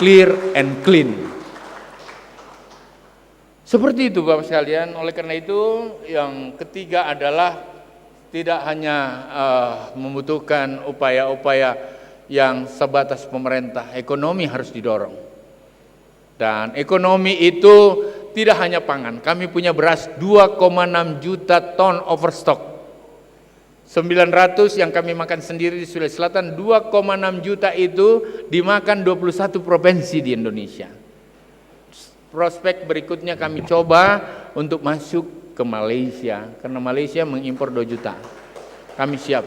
clear and clean. Seperti itu Bapak sekalian. Oleh karena itu yang ketiga adalah tidak hanya membutuhkan upaya-upaya yang sebatas pemerintah, ekonomi harus didorong. Dan ekonomi itu tidak hanya pangan. Kami punya beras 2,6 juta ton overstock. 900 yang kami makan sendiri di Sulawesi Selatan, 2,6 juta itu dimakan 21 provinsi di Indonesia. Prospek berikutnya kami coba untuk masuk ke Malaysia, karena Malaysia mengimpor 2 juta. Kami siap.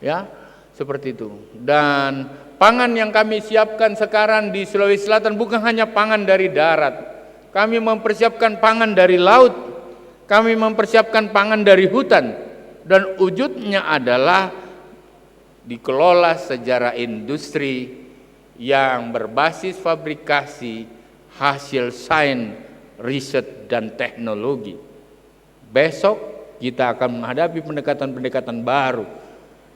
Ya, seperti itu. Dan pangan yang kami siapkan sekarang di Sulawesi Selatan bukan hanya pangan dari darat. Kami mempersiapkan pangan dari laut. Kami mempersiapkan pangan dari hutan. Dan wujudnya adalah dikelola secara industri yang berbasis fabrikasi hasil sains, riset, dan teknologi. Besok kita akan menghadapi pendekatan-pendekatan baru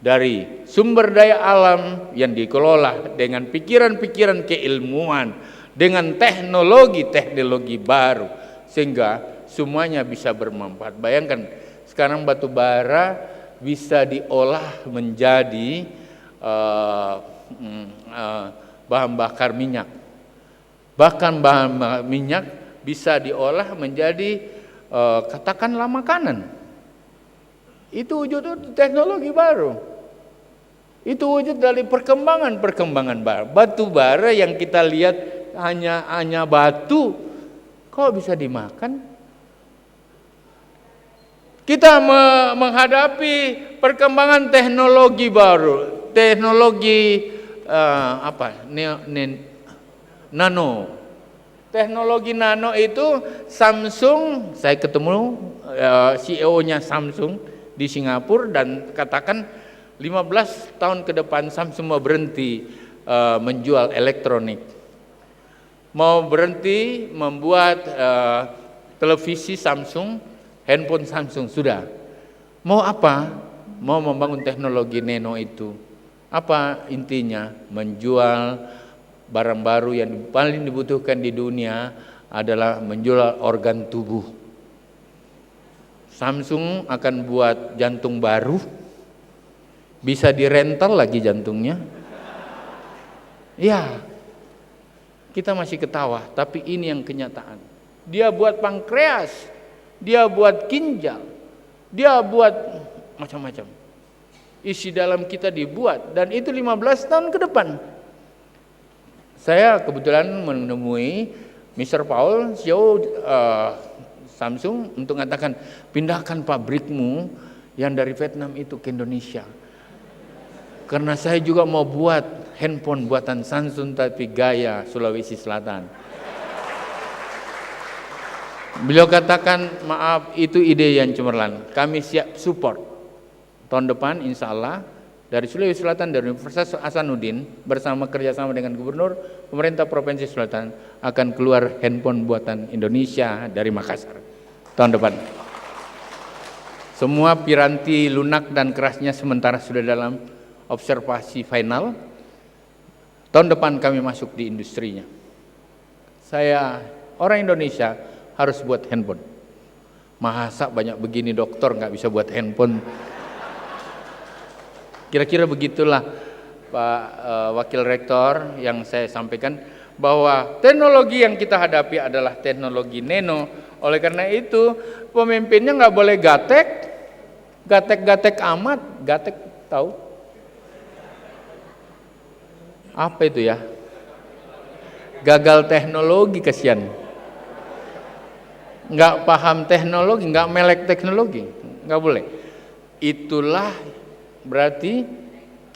dari sumber daya alam yang dikelola dengan pikiran-pikiran keilmuan, dengan teknologi-teknologi baru, sehingga semuanya bisa bermanfaat. Bayangkan sekarang batu bara bisa diolah menjadi bahan bakar minyak. Bahkan bahan minyak bisa diolah menjadi katakanlah makanan. Itu wujud teknologi baru. Itu wujud dari perkembangan baru. Batu bara yang kita lihat hanya batu, kok bisa dimakan? Kita menghadapi perkembangan teknologi baru, teknologi nano. Teknologi nano itu Samsung, saya ketemu CEO-nya Samsung di Singapura dan katakan 15 tahun ke depan Samsung mau berhenti menjual elektronik. Mau berhenti membuat televisi Samsung, handphone Samsung, sudah. Mau apa? Mau membangun teknologi nano itu. Apa intinya? Menjual barang baru yang paling dibutuhkan di dunia adalah menjual organ tubuh. Samsung akan buat jantung baru, bisa dirental lagi jantungnya. Ya, kita masih ketawa, tapi ini yang kenyataan. Dia buat pankreas, dia buat ginjal, dia buat macam-macam. Isi dalam kita dibuat, dan itu 15 tahun ke depan. Saya kebetulan menemui Mr. Paul, CEO Samsung, untuk mengatakan, pindahkan pabrikmu yang dari Vietnam itu ke Indonesia. Karena saya juga mau buat handphone buatan Samsung tapi gaya Sulawesi Selatan. Beliau katakan, maaf, itu ide yang cemerlang. Kami siap support. Tahun depan insya Allah dari Sulawesi Selatan, dari Universitas Hasanuddin bersama kerjasama dengan Gubernur Pemerintah Provinsi Selatan akan keluar handphone buatan Indonesia dari Makassar tahun depan. Semua piranti lunak dan kerasnya sementara sudah dalam observasi final. Tahun depan kami masuk di industrinya. Saya orang Indonesia harus buat handphone. Masa banyak begini dokter nggak bisa buat handphone? Kira-kira begitulah Pak Wakil Rektor yang saya sampaikan, bahwa teknologi yang kita hadapi adalah teknologi nano. Oleh karena itu pemimpinnya nggak boleh gatek amat. Gatek tahu? Apa itu ya? Gagal teknologi, kasihan. Nggak paham teknologi, nggak melek teknologi, nggak boleh. Itulah berarti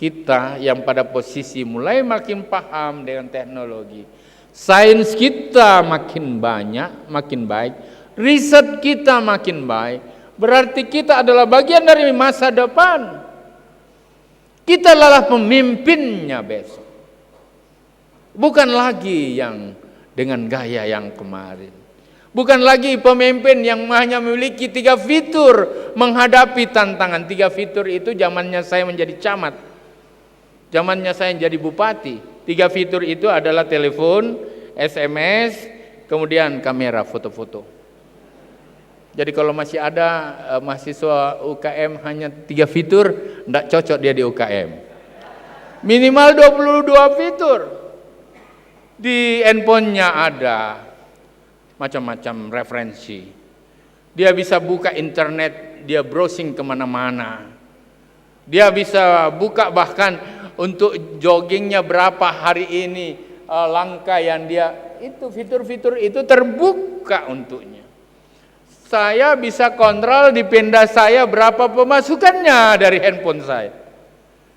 kita yang pada posisi mulai makin paham dengan teknologi, sains kita makin banyak, makin baik, riset kita makin baik, berarti kita adalah bagian dari masa depan. Kita adalah pemimpinnya besok, bukan lagi yang dengan gaya yang kemarin. Bukan lagi pemimpin yang hanya memiliki 3 fitur menghadapi tantangan. 3 fitur itu zamannya saya menjadi camat, zamannya saya menjadi bupati. 3 fitur itu adalah telepon, SMS, kemudian kamera foto-foto. Jadi kalau masih ada mahasiswa UKM hanya 3 fitur, tidak cocok dia di UKM. Minimal 22 fitur. Di handphonenya ada macam-macam referensi. Dia bisa buka internet, dia browsing kemana-mana. Dia bisa buka bahkan untuk joggingnya berapa hari ini, langkah yang dia, itu fitur-fitur itu terbuka untuknya. Saya bisa kontrol di Pemda saya berapa pemasukannya dari handphone saya.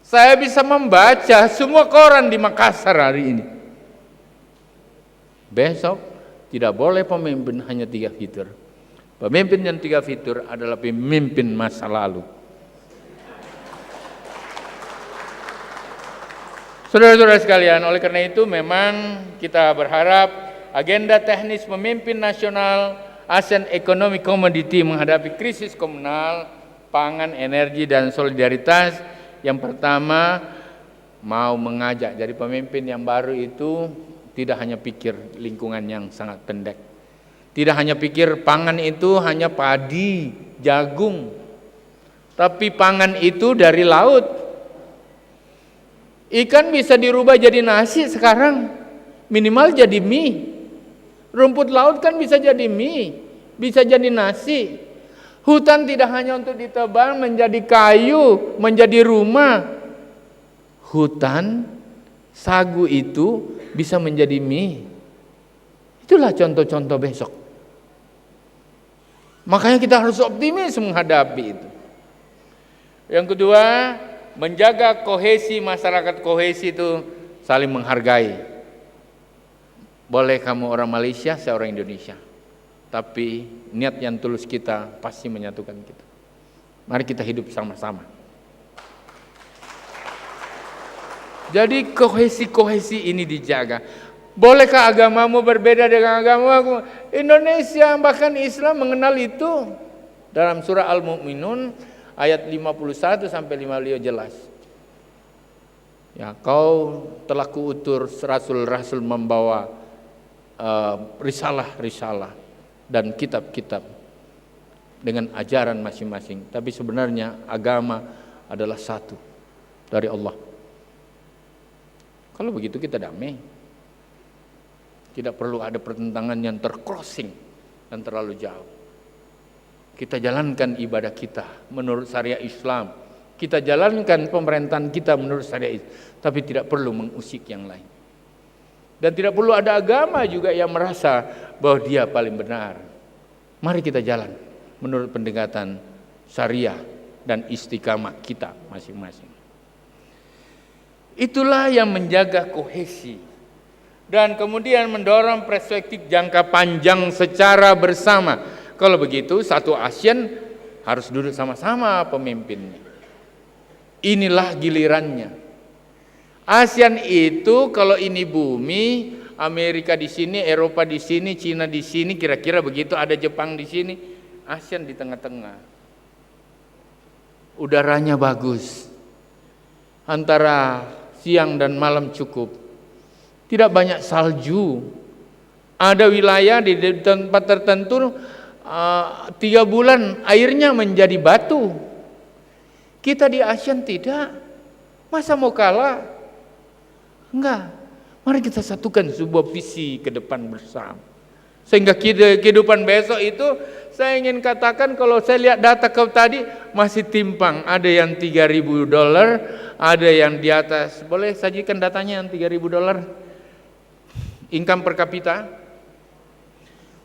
Saya bisa membaca semua koran di Makassar hari ini. Besok tidak boleh pemimpin hanya 3 fitur. Pemimpin yang 3 fitur adalah pemimpin masa lalu. Saudara-saudara sekalian, oleh karena itu memang kita berharap agenda teknis pemimpin nasional ASEAN Economic Community menghadapi krisis komunal, pangan, energi, dan solidaritas. Yang pertama, mau mengajak, jadi pemimpin yang baru itu tidak hanya pikir lingkungan yang sangat pendek. Tidak hanya pikir pangan itu hanya padi, jagung. Tapi pangan itu dari laut. Ikan bisa dirubah jadi nasi sekarang. Minimal jadi mie. Rumput laut kan bisa jadi mie, bisa jadi nasi. Hutan tidak hanya untuk ditebang menjadi kayu, menjadi rumah. Hutan, sagu itu bisa menjadi mie. Itulah contoh-contoh besok. Makanya kita harus optimis menghadapi itu. Yang kedua, menjaga kohesi masyarakat. Kohesi itu saling menghargai. Boleh kamu orang Malaysia, saya orang Indonesia, tapi niat yang tulus kita pasti menyatukan kita. Mari kita hidup sama-sama. Jadi kohesi-kohesi ini dijaga. Bolehkah agamamu berbeda dengan agamaku? Indonesia bahkan Islam mengenal itu. Dalam surah Al-Mu'minun ayat 51 sampai 55 jelas. Ya, kau telah kuutur rasul-rasul membawa risalah-risalah dan kitab-kitab dengan ajaran masing-masing. Tapi sebenarnya agama adalah satu dari Allah. Kalau begitu kita damai. Tidak perlu ada pertentangan yang tercrossing dan terlalu jauh. Kita jalankan ibadah kita menurut syariat Islam. Kita jalankan pemerintahan kita menurut syariat Islam. Tapi tidak perlu mengusik yang lain. Dan tidak perlu ada agama juga yang merasa bahwa dia paling benar. Mari kita jalan menurut pendekatan syariah dan istiqamah kita masing-masing. Itulah yang menjaga kohesi. Dan kemudian mendorong perspektif jangka panjang secara bersama. Kalau begitu satu ASEAN harus duduk sama-sama pemimpinnya. Inilah gilirannya. ASEAN itu kalau ini bumi, Amerika di sini, Eropa di sini, Cina di sini, kira-kira begitu, ada Jepang di sini, ASEAN di tengah-tengah. Udaranya bagus. Antara siang dan malam cukup. Tidak banyak salju. Ada wilayah di tempat tertentu 3 bulan airnya menjadi batu. Kita di ASEAN tidak. Masa mau kalah? Enggak. Mari kita satukan sebuah visi ke depan bersama. Sehingga kehidupan besok itu, saya ingin katakan kalau saya lihat data kau tadi masih timpang. Ada yang $3.000, ada yang di atas. Boleh sajikan datanya yang $3.000? Income per kapita.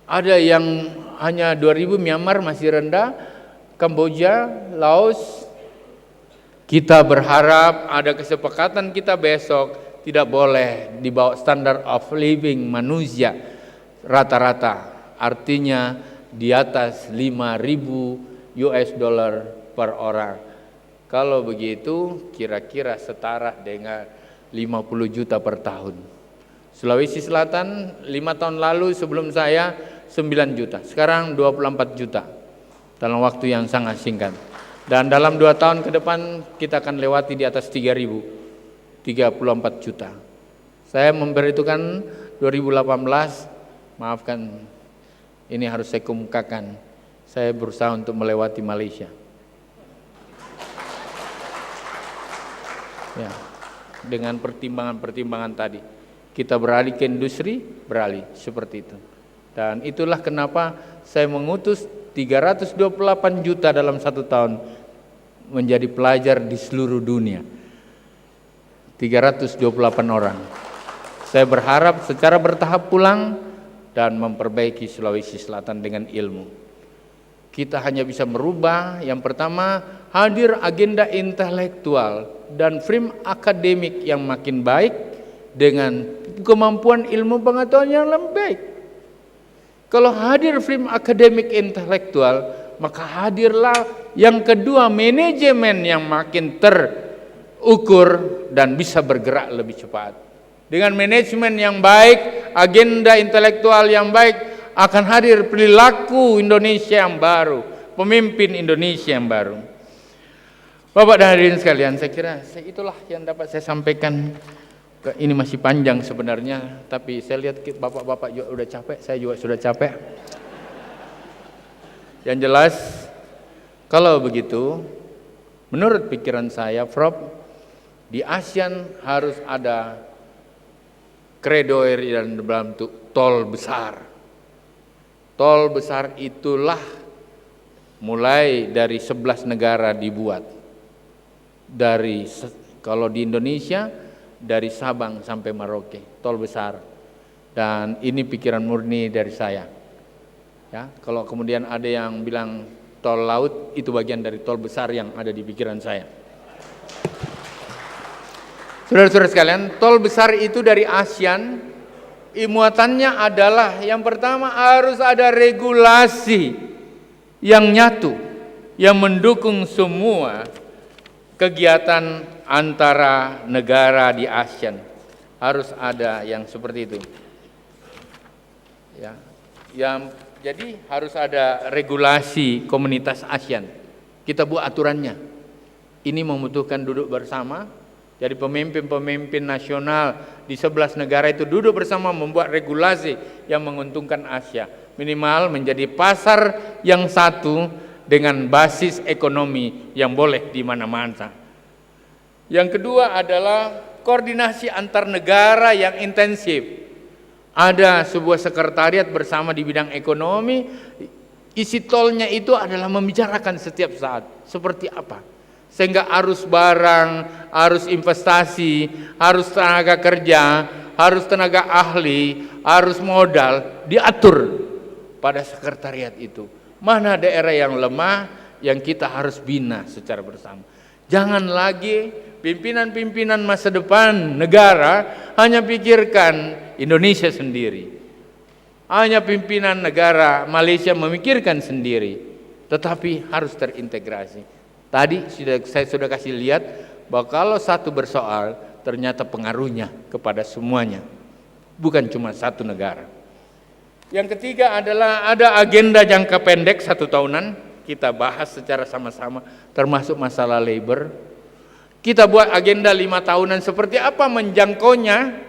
Ada yang hanya 2.000, Myanmar masih rendah, Kamboja, Laos. Kita berharap ada kesepakatan kita besok tidak boleh di bawah standar of living manusia rata-rata. Artinya di atas 5.000 US dollar per orang. Kalau begitu kira-kira setara dengan 50 juta per tahun. Sulawesi Selatan 5 tahun lalu sebelum saya 9 juta, sekarang 24 juta dalam waktu yang sangat singkat. Dan dalam 2 tahun ke depan kita akan lewati di atas 3.000, 34 juta. Saya memperhitungkan 2018, maafkan ini harus saya kemukakan, saya berusaha untuk melewati Malaysia. Ya, dengan pertimbangan-pertimbangan tadi. Kita beralih ke industri, beralih seperti itu. Dan itulah kenapa saya mengutus 328 juta dalam 1 tahun menjadi pelajar di seluruh dunia. 328 orang. Saya berharap secara bertahap pulang dan memperbaiki Sulawesi Selatan dengan ilmu. Kita hanya bisa merubah, yang pertama, hadir agenda intelektual dan frame akademik yang makin baik dengan kemampuan ilmu pengetahuan yang lebih baik. Kalau hadir frame akademik intelektual, maka hadirlah yang kedua, manajemen yang makin terukur dan bisa bergerak lebih cepat. Dengan manajemen yang baik, agenda intelektual yang baik, akan hadir perilaku Indonesia yang baru, pemimpin Indonesia yang baru. Bapak dan hadirin sekalian, saya kira itulah yang dapat saya sampaikan. Ini masih panjang sebenarnya, tapi saya lihat bapak-bapak juga udah capek, saya juga sudah capek. Yang jelas, kalau begitu, menurut pikiran saya, Prof, di ASEAN harus ada kredo dan dalam tol besar. Tol besar itulah mulai dari 11 negara dibuat. Dari kalau di Indonesia dari Sabang sampai Merauke, tol besar. Dan ini pikiran murni dari saya. Ya, kalau kemudian ada yang bilang tol laut, itu bagian dari tol besar yang ada di pikiran saya. Saudara-saudara sekalian, tol besar itu dari ASEAN, muatannya adalah yang pertama harus ada regulasi yang nyatu, yang mendukung semua kegiatan antara negara di ASEAN. Harus ada yang seperti itu. Ya, jadi harus ada regulasi komunitas ASEAN. Kita buat aturannya. Ini membutuhkan duduk bersama. Jadi pemimpin-pemimpin nasional di 11 negara itu duduk bersama membuat regulasi yang menguntungkan Asia. Minimal menjadi pasar yang satu dengan basis ekonomi yang boleh di mana-mana. Yang kedua adalah koordinasi antar negara yang intensif. Ada sebuah sekretariat bersama di bidang ekonomi, isi tolnya itu adalah membicarakan setiap saat seperti apa. Sehingga arus barang, arus investasi, arus tenaga kerja, arus tenaga ahli, arus modal diatur pada sekretariat itu. Mana daerah yang lemah yang kita harus bina secara bersama. Jangan lagi pimpinan-pimpinan masa depan negara hanya pikirkan Indonesia sendiri. Hanya pimpinan negara Malaysia memikirkan sendiri, tetapi harus terintegrasi. Tadi saya sudah kasih lihat bahwa kalau satu bersoal, ternyata pengaruhnya kepada semuanya, bukan cuma satu negara. Yang ketiga adalah ada agenda jangka pendek 1 tahunan, kita bahas secara sama-sama, termasuk masalah labor. Kita buat agenda 5 tahunan seperti apa menjangkaunya.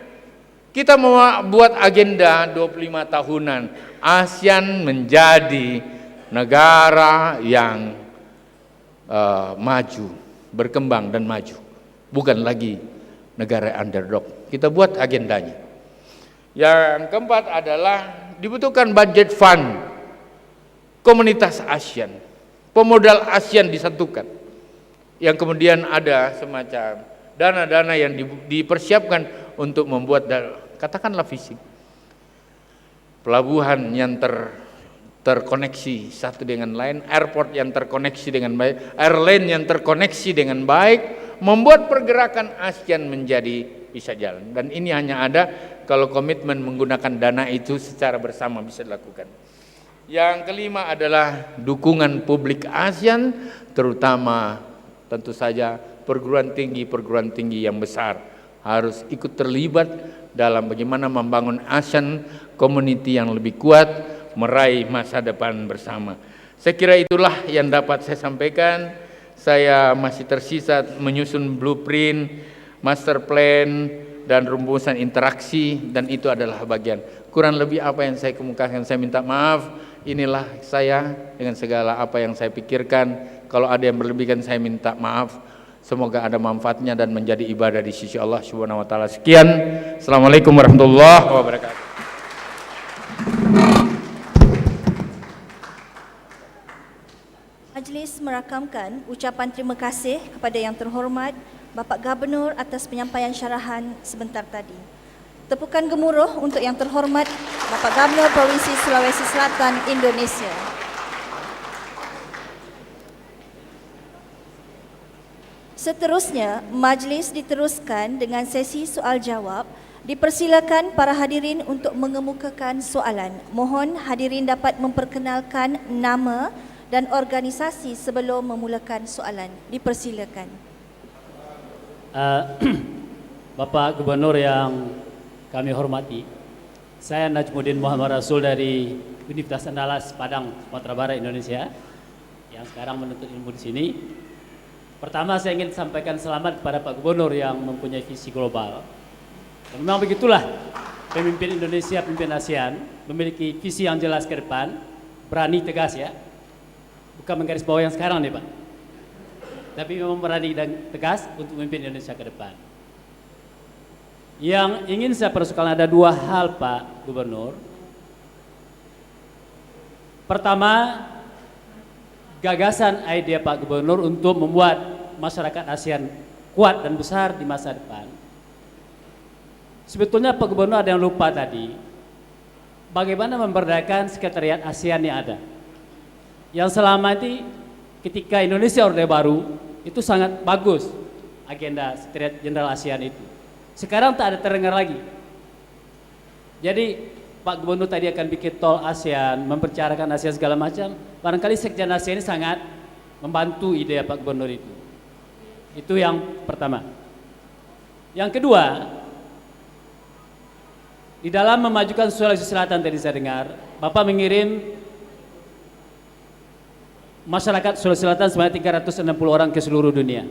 Kita mau buat agenda 25 tahunan, ASEAN menjadi negara yang maju, berkembang dan maju, bukan lagi negara underdog. Kita buat agendanya. Yang keempat adalah dibutuhkan budget fund komunitas ASEAN, pemodal ASEAN disatukan, yang kemudian ada semacam dana-dana yang dipersiapkan untuk membuat katakanlah fisik pelabuhan yang terkoneksi satu dengan lain, airport yang terkoneksi dengan baik, airline yang terkoneksi dengan baik, membuat pergerakan ASEAN menjadi bisa jalan. Dan ini hanya ada kalau komitmen menggunakan dana itu secara bersama bisa dilakukan. Yang kelima adalah dukungan publik ASEAN, terutama tentu saja perguruan tinggi yang besar harus ikut terlibat dalam bagaimana membangun ASEAN community yang lebih kuat, meraih masa depan bersama. Saya kira itulah yang dapat saya sampaikan. Saya masih tersisa menyusun blueprint, master plan, dan rumusan interaksi, dan itu adalah bagian. Kurang lebih apa yang saya kemukakan, saya minta maaf. Inilah saya dengan segala apa yang saya pikirkan. Kalau ada yang berlebihkan saya minta maaf. Semoga ada manfaatnya dan menjadi ibadah di sisi Allah Subhanahu wa taala. Sekian. Assalamualaikum warahmatullahi wabarakatuh. Majlis merakamkan ucapan terima kasih kepada Yang Terhormat Bapak Gubernur atas penyampaian syarahan sebentar tadi. Tepukan gemuruh untuk Yang Terhormat Bapak Gubernur Provinsi Sulawesi Selatan, Indonesia. Seterusnya, majlis diteruskan dengan sesi soal jawab. Dipersilakan para hadirin untuk mengemukakan soalan. Mohon hadirin dapat memperkenalkan nama dan organisasi sebelum memulakan soalan. Dipersilakan. Bapak Gubernur yang kami hormati, saya Najmuddin Muhammad Rasul dari Universitas Andalas Padang, Sumatera Barat, Indonesia, yang sekarang menuntut ilmu di sini. Pertama, saya ingin sampaikan selamat kepada Pak Gubernur yang mempunyai visi global. Dan memang begitulah pemimpin Indonesia, pemimpin ASEAN, memiliki visi yang jelas ke depan, berani, tegas ya. Bukan menggaris bawah yang sekarang nih Pak, tapi memang berani dan tegas untuk memimpin Indonesia ke depan. Yang ingin saya persoalkan ada 2 hal Pak Gubernur. Pertama, gagasan ide Pak Gubernur untuk membuat masyarakat ASEAN kuat dan besar di masa depan. Sebetulnya Pak Gubernur ada yang lupa tadi. bagaimana memberdayakan sekretariat ASEAN yang ada. Yang selama ini ketika Indonesia Orde Baru itu sangat bagus agenda sekretariat jenderal ASEAN itu. Sekarang tak ada terdengar lagi. Jadi Pak Gubernur tadi akan bikin tol ASEAN, membicarakan ASEAN segala macam. Barangkali Sekjen ASEAN ini sangat membantu ide Pak Gubernur itu. Itu yang pertama. Yang kedua, di dalam memajukan Sulawesi Selatan tadi saya dengar, Bapak mengirim masyarakat Sulawesi Selatan sebanyak 360 orang ke seluruh dunia.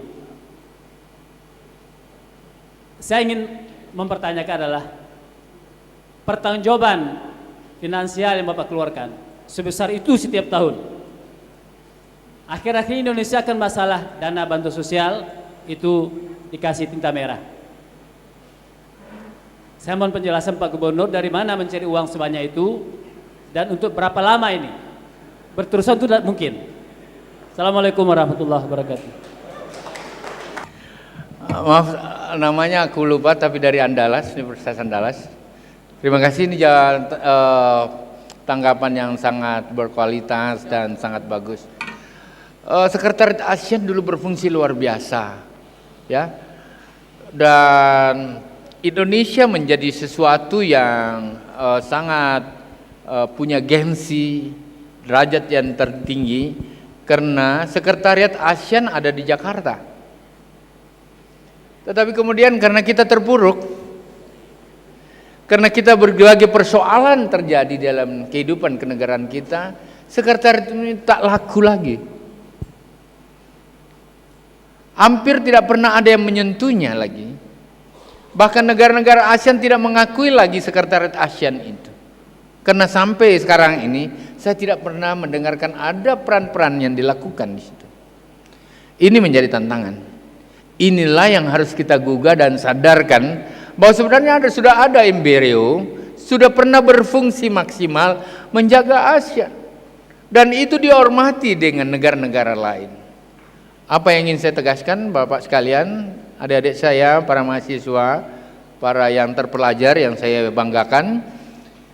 Saya ingin mempertanyakan adalah pertanggungjawaban finansial yang Bapak keluarkan sebesar itu setiap tahun. Akhir-akhir ini Indonesia akan masalah dana bantuan sosial itu dikasih tinta merah. Saya mohon penjelasan Pak Gubernur dari mana mencari uang sebanyak itu dan untuk berapa lama ini? Berterusan itu tidak mungkin. Assalamualaikum warahmatullahi wabarakatuh. Maaf, namanya aku lupa tapi dari Andalas, Universitas Andalas. Terima kasih, ini tanggapan yang sangat berkualitas dan sangat bagus. Sekretariat ASEAN dulu berfungsi luar biasa, ya. Dan Indonesia menjadi sesuatu yang sangat punya gengsi, derajat yang tertinggi karena sekretariat ASEAN ada di Jakarta. Tetapi kemudian karena kita terpuruk, karena kita berbagai persoalan terjadi dalam kehidupan kenegaraan kita, sekretariat ini tak laku lagi. Hampir tidak pernah ada yang menyentuhnya lagi. Bahkan negara-negara ASEAN tidak mengakui lagi sekretariat ASEAN itu. Karena sampai sekarang ini saya tidak pernah mendengarkan ada peran-peran yang dilakukan di situ. Ini menjadi tantangan. Inilah yang harus kita gugah dan sadarkan bahwa sebenarnya sudah ada embrio, sudah pernah berfungsi maksimal menjaga ASEAN. Dan itu dihormati dengan negara-negara lain. Apa yang ingin saya tegaskan Bapak sekalian, adik-adik saya, para mahasiswa, para yang terpelajar yang saya banggakan,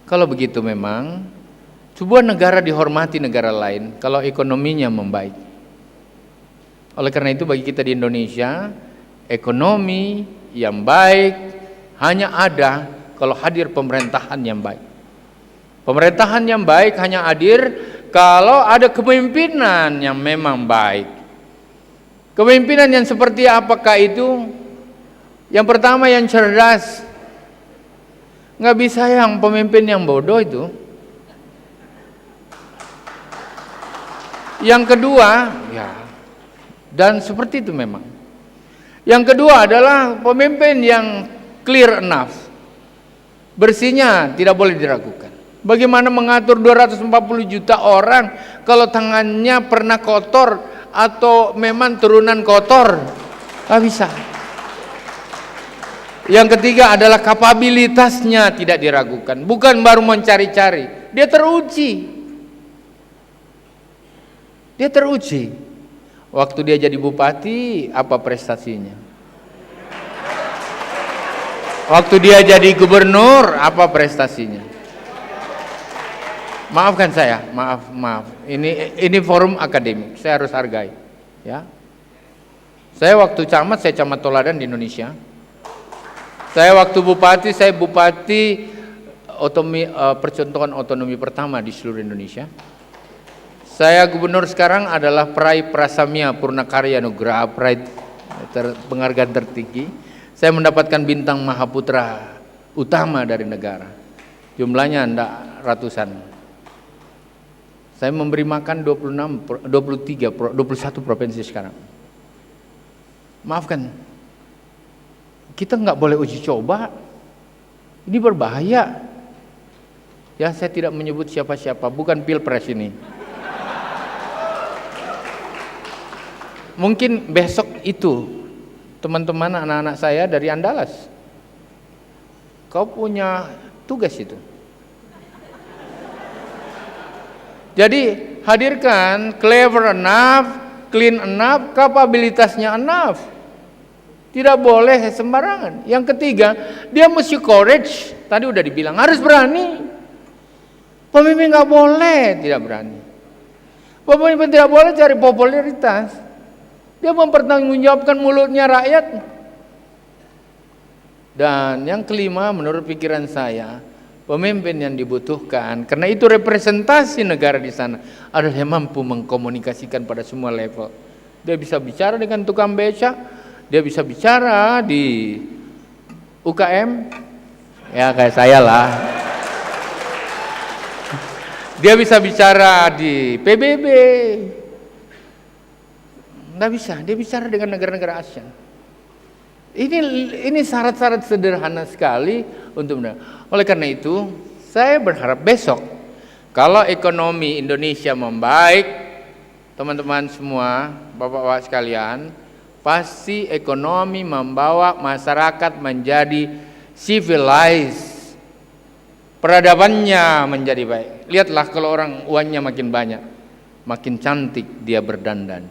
kalau begitu memang sebuah negara dihormati negara lain kalau ekonominya membaik. Oleh karena itu bagi kita di Indonesia, ekonomi yang baik hanya ada kalau hadir pemerintahan yang baik. Pemerintahan yang baik hanya hadir kalau ada kepemimpinan yang memang baik. Kepemimpinan yang seperti apakah itu? Yang pertama yang cerdas. Nggak bisa yang pemimpin yang bodoh itu. Yang kedua, ya, dan seperti itu memang. Yang kedua adalah pemimpin yang clear enough. Bersihnya tidak boleh diragukan. Bagaimana mengatur 240 juta orang kalau tangannya pernah kotor atau memang turunan kotor? Nggak bisa. Yang ketiga adalah kapabilitasnya tidak diragukan. Bukan baru mencari-cari. Dia teruji. Dia teruji. Waktu dia jadi bupati, apa prestasinya? Waktu dia jadi gubernur, apa prestasinya? Maafkan saya, maaf. Ini forum akademik, saya harus hargai. Ya. Saya waktu camat, saya camat toladan di Indonesia. Saya waktu bupati, saya bupati percontohan otonomi pertama di seluruh Indonesia. Saya gubernur sekarang adalah peraih Prasamya Purnakarya Nugraha, peraih penghargaan tertinggi. Saya mendapatkan bintang Mahaputra utama dari negara. Jumlahnya enggak ratusan. Saya memberi makan 21 provinsi sekarang. Maafkan, kita nggak boleh uji coba. Ini berbahaya. Ya, saya tidak menyebut siapa-siapa, bukan pilpres ini. Mungkin besok itu teman-teman anak-anak saya dari Andalas, kau punya tugas itu. Jadi hadirkan clever enough, clean enough, kapabilitasnya enough. Tidak boleh sembarangan. Yang ketiga, dia mesti courage. Tadi udah dibilang harus berani. Pemimpin nggak boleh tidak berani. Pemimpin tidak boleh cari popularitas. Dia mempertanggungjawabkan mulutnya rakyat. Dan yang kelima, menurut pikiran saya, pemimpin yang dibutuhkan, karena itu representasi negara di sana, adalah yang mampu mengkomunikasikan pada semua level. Dia bisa bicara dengan tukang becak, dia bisa bicara di UKM, ya kayak saya lah. Dia bisa bicara di PBB. Nggak bisa, dia bicara dengan negara-negara ASEAN. Ini syarat-syarat sederhana sekali untuk benar. Oleh karena itu, saya berharap besok kalau ekonomi Indonesia membaik, teman-teman semua, bapak-bapak sekalian, pasti ekonomi membawa masyarakat menjadi civilized. Peradabannya menjadi baik. Lihatlah kalau orang uangnya makin banyak, makin cantik dia berdandan.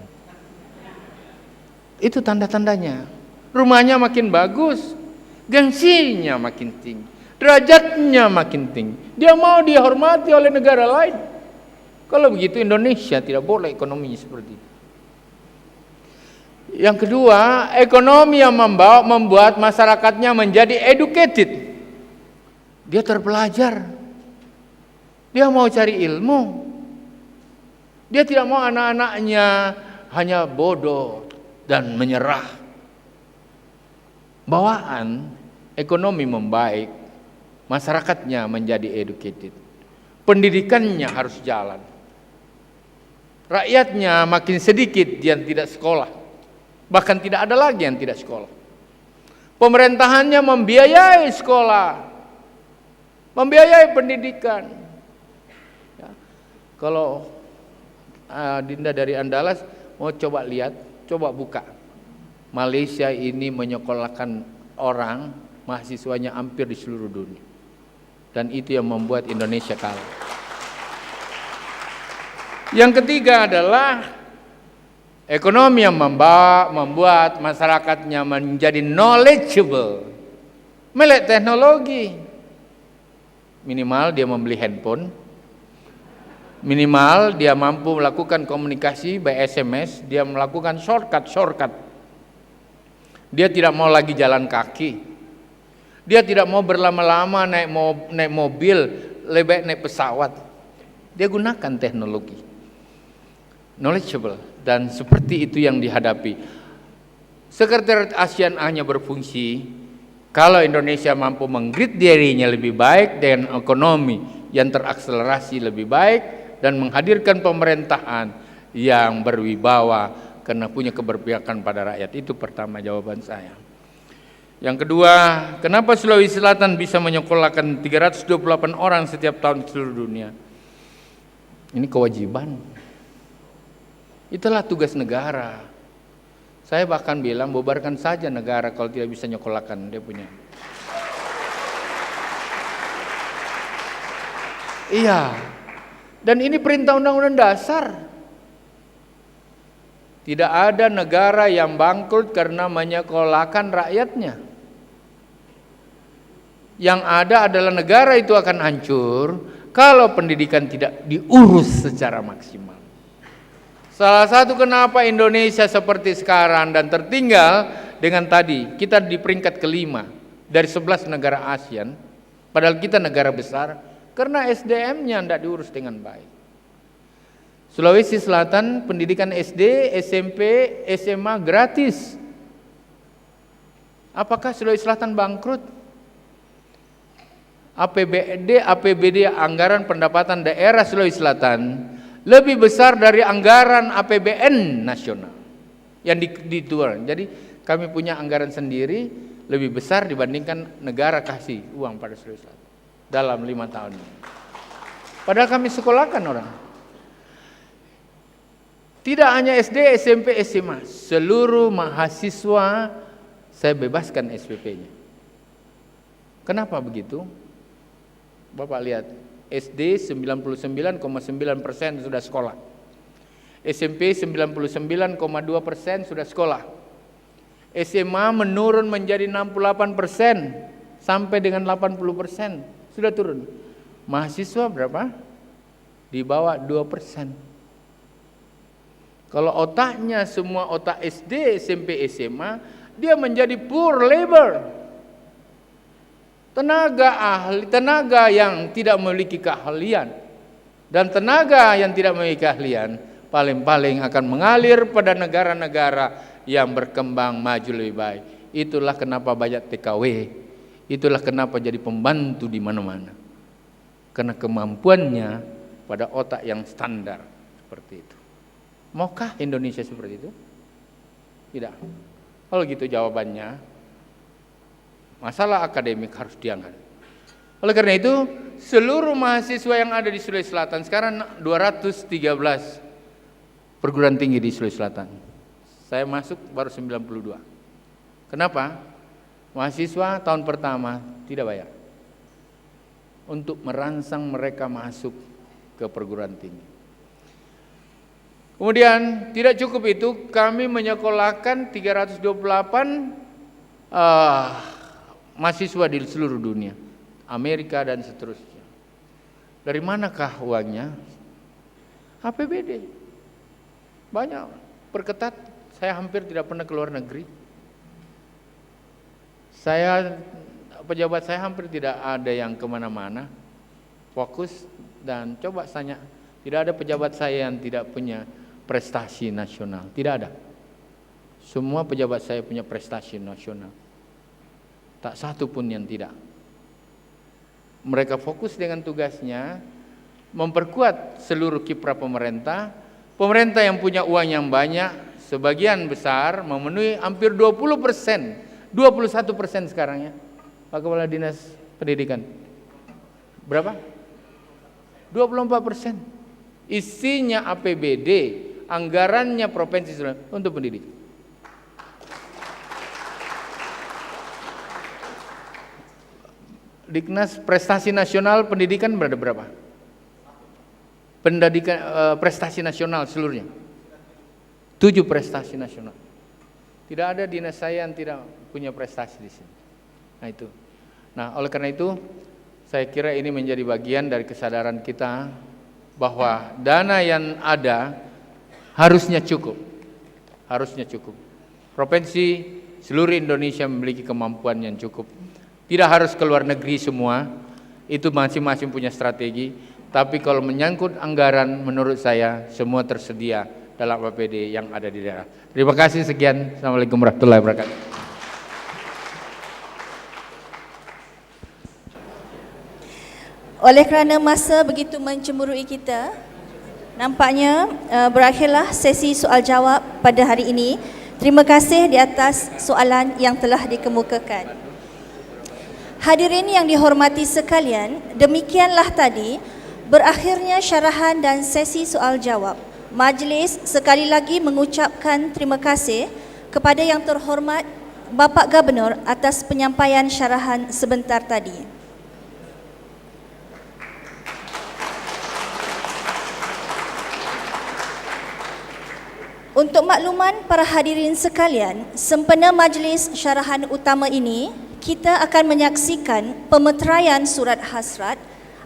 Itu tanda-tandanya. Rumahnya makin bagus, gengsinya makin tinggi, derajatnya makin tinggi. Dia mau dihormati oleh negara lain. Kalau begitu Indonesia tidak boleh ekonominya seperti itu. Yang kedua, ekonomi yang membuat masyarakatnya menjadi educated. Dia terpelajar. Dia mau cari ilmu. Dia tidak mau anak-anaknya hanya bodoh dan menyerah. Bawaan ekonomi membaik, masyarakatnya menjadi educated. Pendidikannya harus jalan. Rakyatnya makin sedikit yang tidak sekolah. Bahkan tidak ada lagi yang tidak sekolah. Pemerintahannya membiayai sekolah, membiayai pendidikan. Ya. Kalau Dinda dari Andalas mau coba lihat, coba buka. Malaysia ini menyekolahkan orang, mahasiswanya hampir di seluruh dunia. Dan itu yang membuat Indonesia kalah. Yang ketiga adalah ekonomi yang membuat masyarakatnya menjadi knowledgeable. Melek teknologi. Minimal dia membeli handphone. Minimal dia mampu melakukan komunikasi by SMS. Dia melakukan shortcut. Dia tidak mau lagi jalan kaki. Dia tidak mau berlama-lama naik mobil, lebih baik naik pesawat. Dia gunakan teknologi. Knowledgeable. Dan seperti itu yang dihadapi. Sekretariat ASEAN hanya berfungsi kalau Indonesia mampu menggrid dirinya lebih baik dengan ekonomi yang terakselerasi lebih baik dan menghadirkan pemerintahan yang berwibawa karena punya keberpihakan pada rakyat. Itu pertama jawaban saya. Yang kedua, kenapa Sulawesi Selatan bisa menyekolahkan 328 orang setiap tahun di seluruh dunia? Ini kewajiban. Itulah tugas negara. Saya bahkan bilang bubarkan saja negara kalau tidak bisa nyekolahkan dia punya. Iya. Dan ini perintah undang-undang dasar. Tidak ada negara yang bangkrut karena menyekolahkan rakyatnya. Yang ada adalah negara itu akan hancur kalau pendidikan tidak diurus secara maksimal. Salah satu kenapa Indonesia seperti sekarang dan tertinggal dengan tadi, kita di peringkat kelima dari 11 negara ASEAN, padahal kita negara besar, karena SDM-nya tidak diurus dengan baik. Sulawesi Selatan pendidikan SD, SMP, SMA gratis. Apakah Sulawesi Selatan bangkrut? APBD anggaran pendapatan daerah Sulawesi Selatan lebih besar dari anggaran APBN nasional yang dituang. Jadi kami punya anggaran sendiri lebih besar dibandingkan negara kasih uang pada Sulawesi Selatan dalam 5 tahun ini. Padahal kami sekolahkan orang. Tidak hanya SD, SMP, SMA, seluruh mahasiswa saya bebaskan SPP-nya. Kenapa begitu? Bapak lihat, SD 99,9% sudah sekolah. SMP 99,2% sudah sekolah. SMA menurun menjadi 68% sampai dengan 80% sudah turun. Mahasiswa berapa? di bawah 2%. Kalau otaknya semua otak SD, SMP, SMA, dia menjadi poor labor. Tenaga yang tidak memiliki keahlian dan tenaga yang tidak memiliki keahlian paling-paling akan mengalir pada negara-negara yang berkembang maju lebih baik. Itulah kenapa banyak TKW. Itulah kenapa jadi pembantu di mana-mana. Karena kemampuannya pada otak yang standar seperti itu. Maukah Indonesia seperti itu? Tidak. Kalau gitu jawabannya, masalah akademik harus diangkat. Oleh karena itu, seluruh mahasiswa yang ada di Sulawesi Selatan sekarang 213 perguruan tinggi di Sulawesi Selatan. Saya masuk baru 92. Kenapa? Mahasiswa tahun pertama tidak bayar untuk merangsang mereka masuk ke perguruan tinggi. Kemudian tidak cukup itu, kami menyekolahkan 328 mahasiswa di seluruh dunia, Amerika dan seterusnya. Dari manakah uangnya? APBD. Banyak, perketat. Saya hampir tidak pernah keluar negeri. Pejabat saya hampir tidak ada yang kemana-mana, fokus. Dan coba tanya, tidak ada pejabat saya yang tidak punya prestasi nasional, tidak ada. Semua pejabat saya punya prestasi nasional, tak satu pun yang tidak. Mereka fokus dengan tugasnya, memperkuat seluruh kiprah pemerintah. Pemerintah yang punya uang yang banyak, sebagian besar memenuhi hampir 20%, 21% sekarang ya, Pak Kepala Dinas Pendidikan. Berapa? 24%. Isinya APBD, anggarannya provinsi untuk pendidikan. Diknas prestasi nasional pendidikan berapa? Pendidikan prestasi nasional seluruhnya 7 prestasi nasional. Tidak ada dinas saya yang tidak punya prestasi di sini. Nah itu. Nah oleh karena itu saya kira ini menjadi bagian dari kesadaran kita bahwa dana yang ada harusnya cukup. Provinsi seluruh Indonesia memiliki kemampuan yang cukup. Tidak harus ke luar negeri semua, itu masing-masing punya strategi. Tapi kalau menyangkut anggaran, menurut saya semua tersedia dalam APBD yang ada di daerah. Terima kasih, sekian. Assalamualaikum warahmatullahi wabarakatuh. Oleh kerana masa begitu mencemburui kita, nampaknya berakhirlah sesi soal jawab pada hari ini. Terima kasih di atas soalan yang telah dikemukakan. Hadirin yang dihormati sekalian, demikianlah tadi berakhirnya syarahan dan sesi soal jawab. Majlis sekali lagi mengucapkan terima kasih kepada yang terhormat Bapak Gubernur atas penyampaian syarahan sebentar tadi. Untuk makluman para hadirin sekalian, sempena majlis syarahan utama ini, kita akan menyaksikan pemeteraian surat hasrat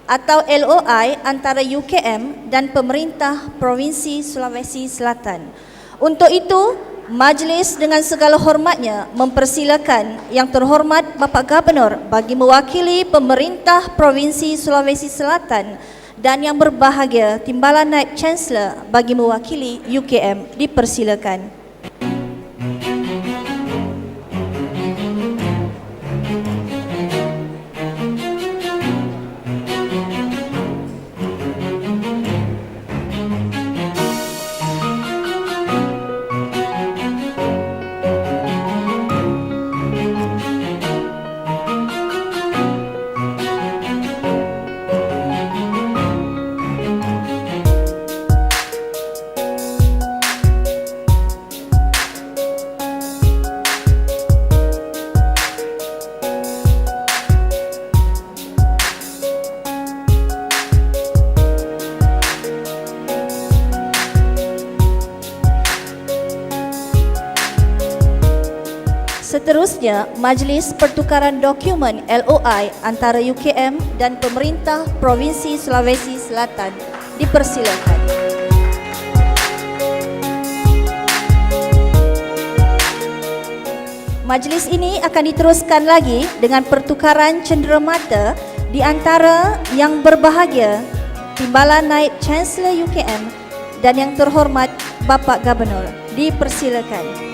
atau LOI antara UKM dan pemerintah Provinsi Sulawesi Selatan. Untuk itu, majlis dengan segala hormatnya mempersilakan yang terhormat Bapak Gubernur bagi mewakili pemerintah Provinsi Sulawesi Selatan dan yang berbahagia Timbalan Naib Chancellor bagi mewakili UKM, dipersilakan. Seterusnya, majlis pertukaran dokumen LOI antara UKM dan pemerintah Provinsi Sulawesi Selatan Dipersilakan. Majlis ini akan diteruskan lagi dengan pertukaran cenderamata di antara yang berbahagia Timbalan Naib Chancellor UKM dan yang terhormat Bapak Gubernur. Dipersilakan.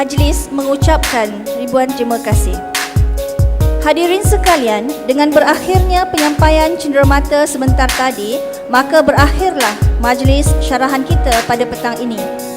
Majlis mengucapkan ribuan terima kasih. Hadirin sekalian, dengan berakhirnya penyampaian cenderamata sebentar tadi, maka berakhirlah majlis syarahan kita pada petang ini.